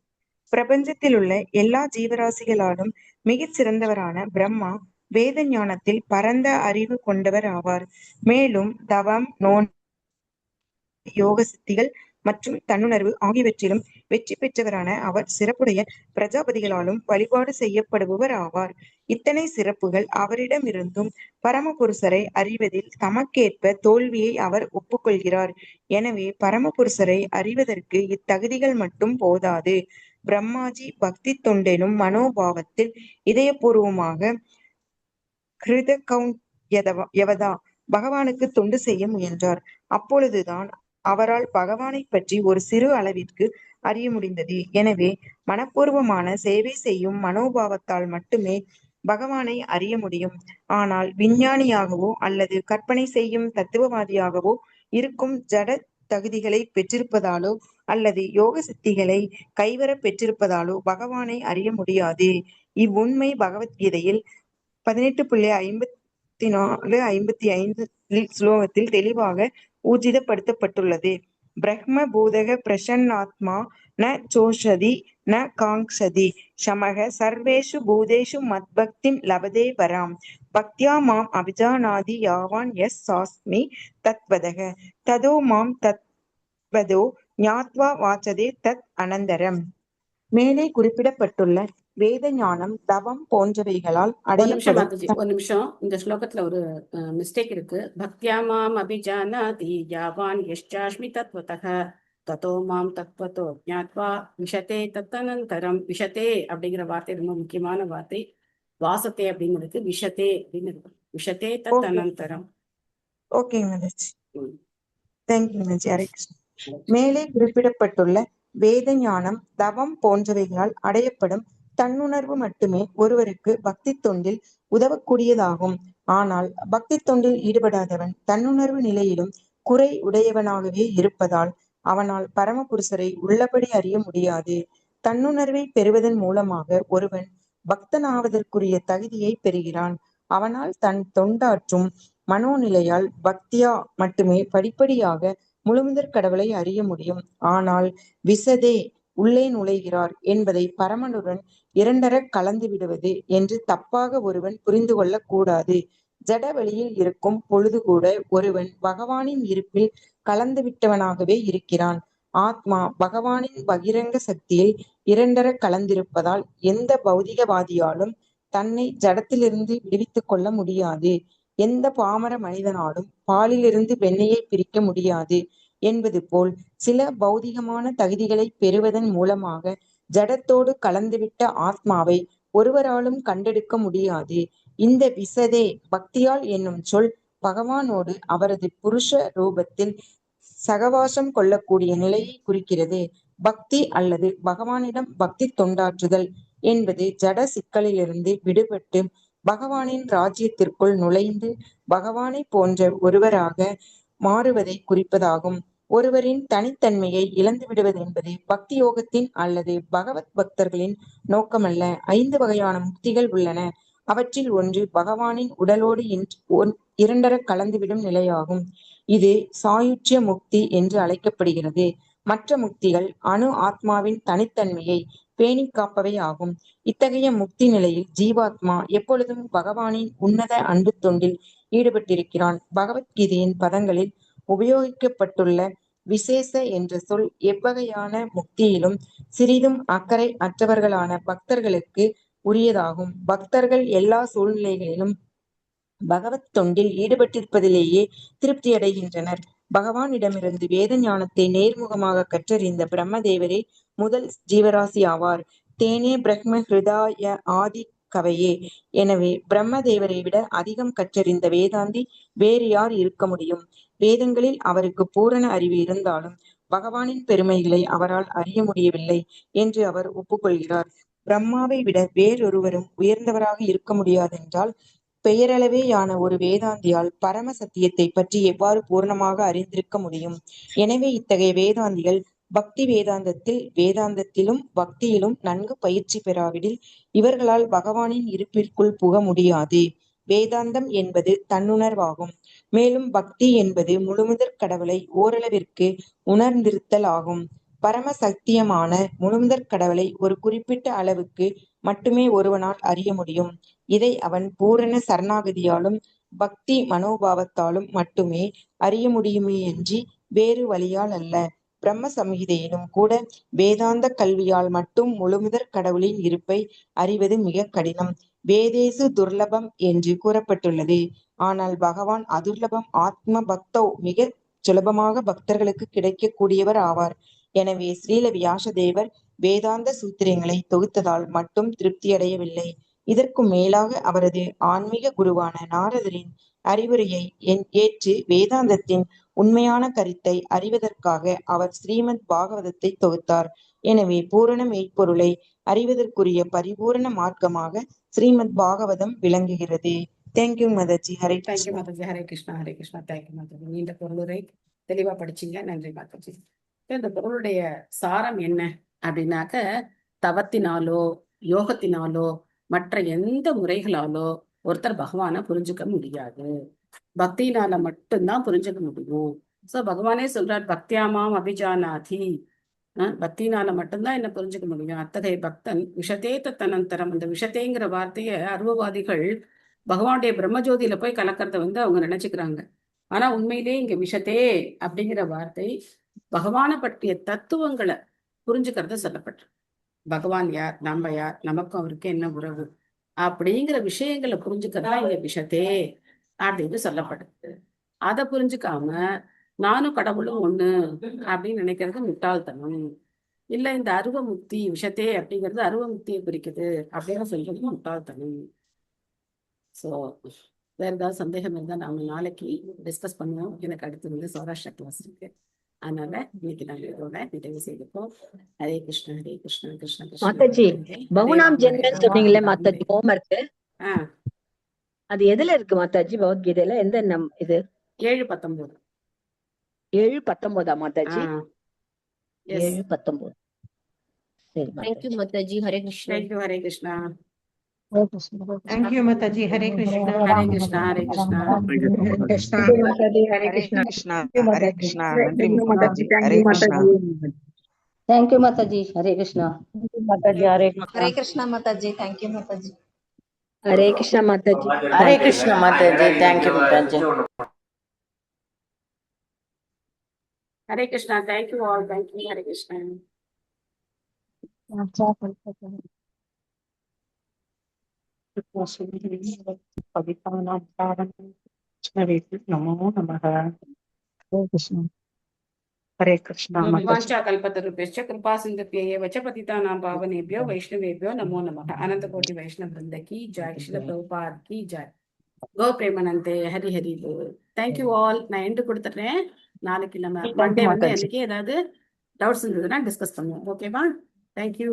பிரபஞ்சத்தில் உள்ள எல்லா ஜீவராசிகளாலும் மிகச் சிறந்தவரான பிரம்மா வேத ஞானத்தில் பரந்த அறிவு கொண்டவர் ஆவார். மேலும் தவம், யோக சித்திகள் மற்றும் தன்னுணர்வு ஆகியவற்றிலும் வெற்றி பெற்றவரான அவர் சிறப்புடைய பிரஜாபதிகளாலும் வழிபாடு செய்யப்படுபவர் ஆவார். இத்தனை சிறப்புகள் அவரிடமிருந்தும் பரமபுருஷரை அறிவதில் தமக்கேற்ப தோல்வியை அவர் ஒப்புக்கொள்கிறார். எனவே பரமபுருஷரை அறிவதற்கு இத்தகுதிகள் மட்டும் போதாது. பிரம்மாஜி பக்தி தொண்டெனும் மனோபாவத்தில் இதயபூர்வமாக யவதா பகவானுக்கு தொண்டு செய்ய முயன்றார். அப்பொழுதுதான் அவரால் பகவானை பற்றி ஒரு சிறு அளவிற்கு அறிய முடிந்தது. எனவே மனப்பூர்வமான சேவை செய்யும் மனோபாவத்தால் மட்டுமே பகவானை அறிய முடியும். ஆனால் விஞ்ஞானியாகவோ அல்லது கற்பனை செய்யும் தத்துவவாதியாகவோ இருக்கும் ஜட தகுதிகளை பெற்றிருப்பதாலோ அல்லது யோக சித்திகளை கைவர பெற்றிருப்பதாலோ பகவானை அறிய முடியாது. இவ்வுண்மை பகவத்கீதையில் 18.54-55 ஸ்லோகத்தில் தெளிவாக ஊர்ஜிதப்படுத்தப்பட்டுள்ளது. பிரம்ம பூதக பிரசன்னாத்மா ந சோஷதி ந காங்க்ஷதி சமக சர்வேஷு பூதேஷு மத்பக்திம் லபதே பராம் பக்தியா மாம் அபிஜானாதி யாவான் எஸ் சாஸ்மி தத்வதக ததோ மாம் தத்வதோ ஞாத்வா வாச்சதே தத் அனந்தரம். மேலே குறிப்பிடப்பட்டுள்ள வேத ஞானம், தவம் போன்றவைகளால் ஒரு நிமிஷம் அடையப்படும். மாதாஜி, ஒரு நிமிஷம். இந்த ஸ்லோகத்துல ஒரு மிஸ்டேக் இருக்கு. பக்தியா மாம் அபிஜானாதி யாவான் யஷ்சாஸ்மி தத்வதः ததோ மாம் தத்வதோ ஞாத்வா விஷதே தத்தனந்தரம். விஷதே அப்படிங்கிற வார்த்தை ரொம்ப முக்கியமான வார்த்தை. வாசத்தே அப்படிங்கிறதுக்கு விஷதே அப்படின்னு இருக்கு. விஷதே ஓகே தத்தனந்தரம். ஓகே மாதாஜி. ம். தேங்க்யூ மாதாஜி. ஹரே கிருஷ்ணா. மேலே குறிப்பிடப்பட்டுள்ள வேத ஞானம், தவம் போன்றவைகளால் அடையப்படும் தன்னுணர்வு மட்டுமே ஒருவருக்கு பக்தி தொண்டில் உதவக்கூடியதாகும். ஆனால் பக்தி தொண்டில் ஈடுபடாதவன் தன்னுணர்வு நிலையிலும் குறை உடையவனாகவே இருப்பதால் அவனால் பரமபுருஷரை உள்ளபடி அறிய முடியாது. தன்னுணர்வை பெறுவதன் மூலமாக ஒருவன் பக்தனாவதற்குரிய தகுதியை பெறுகிறான். அவனால் தன் தொண்டாற்றும் மனோநிலையால் பக்தியா மட்டுமே படிப்படியாக முழுமுதற் கடவுளை அறிய முடியும். ஆனால் விசதே உள்ளே நுழைகிறார் என்பதை பரமனுடன் இரண்டரக் கலந்து விடுவது என்று தப்பாக ஒருவன் புரிந்து கொள்ளக் கூடாது. ஜட வெளியில் இருக்கும் பொழுது கூட ஒருவன் பகவானின் இருப்பில் கலந்து விட்டவனாகவே இருக்கிறான். ஆத்மா பகவானின் பகிரங்க சக்தியில் இரண்டரக் கலந்திருப்பதால் எந்த பௌதிகவாதியாலும் தன்னை ஜடத்திலிருந்து விடுவித்துக் கொள்ள முடியாது. எந்த பாமர மனிதனாலும் பாலிலிருந்து வெண்ணெயை பிரிக்க முடியாது என்பது போல் சில பௌதிகமான தகுதிகளை பெறுவதன் மூலமாக ஜடத்தோடு கலந்துவிட்ட ஆத்மாவை ஒருவராலும் கண்டெடுக்க முடியாது. இந்த விசதே பக்தியால் என்னும் சொல் பகவானோடு அவரது புருஷ ரூபத்தில் சகவாசம் கொள்ளக்கூடிய நிலையை குறிக்கிறது. பக்தி அல்லது பகவானிடம் பக்தி தொண்டாற்றுதல் என்பது ஜட சிக்கலிலிருந்து விடுபட்டு பகவானின் ராஜ்யத்திற்குள் நுழைந்து பகவானை போன்ற ஒருவராக மாறுவதை குறிப்பதாகும். ஒருவரின் தனித்தன்மையை இழந்து விடுவது என்பது பக்தி யோகத்தின் அல்லது பகவத் பக்தர்களின் நோக்கமல்ல. 5 வகையான முக்திகள் உள்ளன. அவற்றில் ஒன்று பகவானின் உடலோடு இரண்டரக் கலந்துவிடும் நிலையாகும். இது சாயுச்சிய முக்தி என்று அழைக்கப்படுகிறது. மற்ற முக்திகள் அணு ஆத்மாவின் தனித்தன்மையை பேணி காப்பவை ஆகும். இத்தகைய முக்தி நிலையில் ஜீவாத்மா எப்பொழுதும் பகவானின் உன்னத அன்பு தொண்டில் ஈடுபட்டிருக்கிறான். பகவத்கீதையின் பதங்களில் உபயோகிக்கப்பட்டுள்ள விசேஷ என்ற சொல் எவ்வகையான முக்தியிலும் சிறிதும் அக்கறை அற்றவர்களான பக்தர்களுக்கு உரியதாகும். பக்தர்கள் எல்லா சூழ்நிலைகளிலும் பகவத் தொண்டில் ஈடுபட்டிருப்பதிலேயே திருப்தியடைகின்றனர். பகவானிடமிருந்து வேத ஞானத்தை நேர்முகமாக கற்றறிந்த பிரம்மதேவரே முதல் ஜீவராசி ஆவார். தேனே பிரம்ம ஹிருதாய ஆதி கவையே. எனவே பிரம்மதேவரை விட அதிகம் கற்றறிந்த வேதாந்தி வேறு யார் இருக்க முடியும்? வேதங்களில் அவருக்கு பூரண அறிவு இருந்தாலும் பகவானின் பெருமைகளை அவரால் அறிய முடியவில்லை என்று அவர் ஒப்புக்கொள்கிறார். பிரம்மாவை விட வேறொருவரும் உயர்ந்தவராக இருக்க முடியாதென்றால் பெயரளவேயான ஒரு வேதாந்தியால் பரம சத்தியத்தை பற்றி எவ்வாறு பூர்ணமாக அறிந்திருக்க முடியும்? எனவே இத்தகைய வேதாந்திகள் பக்தி வேதாந்தத்திலும் பக்தியிலும் நன்கு பயிற்சி பெறாவிடில் இவர்களால் பகவானின் இருப்பிற்குள் புக முடியாது. வேதாந்தம் என்பது தன்னுணர்வாகும். மேலும் பக்தி என்பது முழுமுதற் கடவுளை ஓரளவிற்கு உணர்ந்திருத்தல் ஆகும். பரம சத்தியமான முழுமுதற் கடவுளை ஒரு குறிப்பிட்ட அளவுக்கு மட்டுமே ஒருவனால் அறிய முடியும். இதை அவன் பூரண சரணாகதியாலும் பக்தி மனோபாவத்தாலும் மட்டுமே அறிய முடியுமேயன்றி வேறு வழியால் அல்ல. பிரம்ம சம்ஹிதையிலும் கூட வேதாந்த கல்வியால் மட்டும் முழுமுதற் கடவுளின் இருப்பை அறிவது மிக கடினம். வேதேசு துர்லபம் என்று கூறப்பட்டுள்ளது. ஆனால் பகவான் அதுர்லபம். ஆத்ம பக்தோ மிக சுலபமாக பக்தர்களுக்கு கிடைக்கக்கூடியவர் ஆவார். எனவே ஸ்ரீல வியாசதேவர் வேதாந்த சூத்திரங்களை தொகுத்ததால் மட்டும் திருப்தியடையவில்லை. இதற்கும் மேலாக அவரது ஆன்மீக குருவான நாரதரின் அறிவுரையை ஏற்று வேதாந்தத்தின் உண்மையான கருத்தை அறிவதற்காக அவர் ஸ்ரீமத் பாகவதத்தை தொகுத்தார். எனவே பூரண மெய்ப்பொருளை அறிவதற்குரிய பரிபூரண மார்க்கமாக ஸ்ரீமத் பாகவதம் விளங்குகிறது. Thank you Mataji. Hare thank you Krishna. Mataji. Hare Krishna, Hare Krishna. Thank you Mataji. நீண்ட பொருளுரை தெளிவா படிச்சீங்க. நன்றி மாதாஜி. இந்த பொருளுடைய சாரம் என்ன அப்படின்னாக்க, தவத்தினாலோ யோகத்தினாலோ மற்ற எந்த முறைகளாலோ ஒருத்தர் பகவானை புரிஞ்சுக்க முடியாது. பக்தியினால மட்டும்தான் புரிஞ்சுக்க முடியும். சோ பகவானே சொல்றார், பக்தியாமாம் அபிஜானாதி. பக்தினால மட்டும்தான் என்ன புரிஞ்சுக்க முடியும். அத்தகைய பக்தன் விஷதே தத்தனந்தரம். அந்த விஷதேங்கிற வார்த்தைய அருவவாதிகள் பகவானுடைய பிரம்மஜோதியில போய் கலக்கிறத அவங்க நினைச்சுக்கிறாங்க. ஆனா உண்மையிலேயே இங்க விஷதே அப்படிங்கிற வார்த்தை பகவானை பற்றிய தத்துவங்களை புரிஞ்சுக்கிறத சொல்லப்பட்டு. பகவான் யார், நம்ம யார், நமக்கும் அவருக்கு என்ன உறவு அப்படிங்கிற விஷயங்களை புரிஞ்சுக்கதான் இங்க விஷத்தே அப்படின்னு சொல்லப்படுது. அதை புரிஞ்சுக்காம நானும் கடவுளும் ஒண்ணு அப்படின்னு நினைக்கிறது முட்டாள்தனம். இல்ல இந்த அருவ முக்தி விஷத்தே அப்படிங்கிறது அருவ முக்தியை குறிக்குது அப்படின்னு சொல்றது முட்டாள்தனம். ஸோ வேற ஏதாவது சந்தேகம் இருந்தா நாம நாளைக்கு டிஸ்கஸ் பண்ணுவோம். எனக்கு அடுத்து வந்து சௌராஷ்டிரா கிளாஸ் இருக்கு. அதனால இன்னைக்கு நாங்க இதோட நிறைவு செய்திருக்கோம். ஹரே கிருஷ்ணா ஹரே கிருஷ்ணா கிருஷ்ண கிருஷ்ண மாதாஜி ஹரே ஹரே, பகுநாம் ஹரே ஜென்மன் ராம் சொன்னீங்களே ராம் ராம் மாதாஜி, ஹரே. ஹோம்ஒர்க் ஆ அது எதுல இருக்கு மாதாஜி? பகவத்கீதையில எந்த இது 7:19. 7:19 மாதாஜி? ஆ எஸ். 7:19. சரி Thank you, Mataji. Mataji. Hare Krishna. Thank you Hare Krishna. Thank you, Mataji. Hare Krishna. Hare Krishna Hare Krishna. Krishna. Hare Krishna. Hare Krishna. Hare நன்றி Mataji. Hare Krishna. Thank you, Mataji. Hare Krishna. Mataji Hare Krishna. Hare Krishna Mataji. Thank you Mataji. Hare Krishna Mataji. Hare Krishna Mataji. Thank you Mataji. Hare Krishna. Thank you all. Thank you Hare Krishna. நமோ நமः. ஹரே கிருஷ்ணா மாதாஜி. வாஞ்சா கல்பத்தருभ्यश्च कृपा सिन्धुभ्यः वच पतितानां पावनेभ्यो वैष्णवेभ्यो नमो नमः. अनंत कोटि वैष्णव वृंद की जय. श्रील प्रभुपाद की जय. கோ பிரேமனந்தே ஹரி ஹரி போல். Thank you all. நான் எண்டு கொடுத்துட்றேன். நாளைக்கு நம்ம மண்டே வந்து மாதாஜி. எனக்கு ஏதாவது டவுட்ஸ் இருந்ததுன்னா டிஸ்கஸ் பண்ணுவோம். ஓகேவா? Thank you.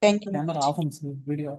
Thank you. Camera off on video.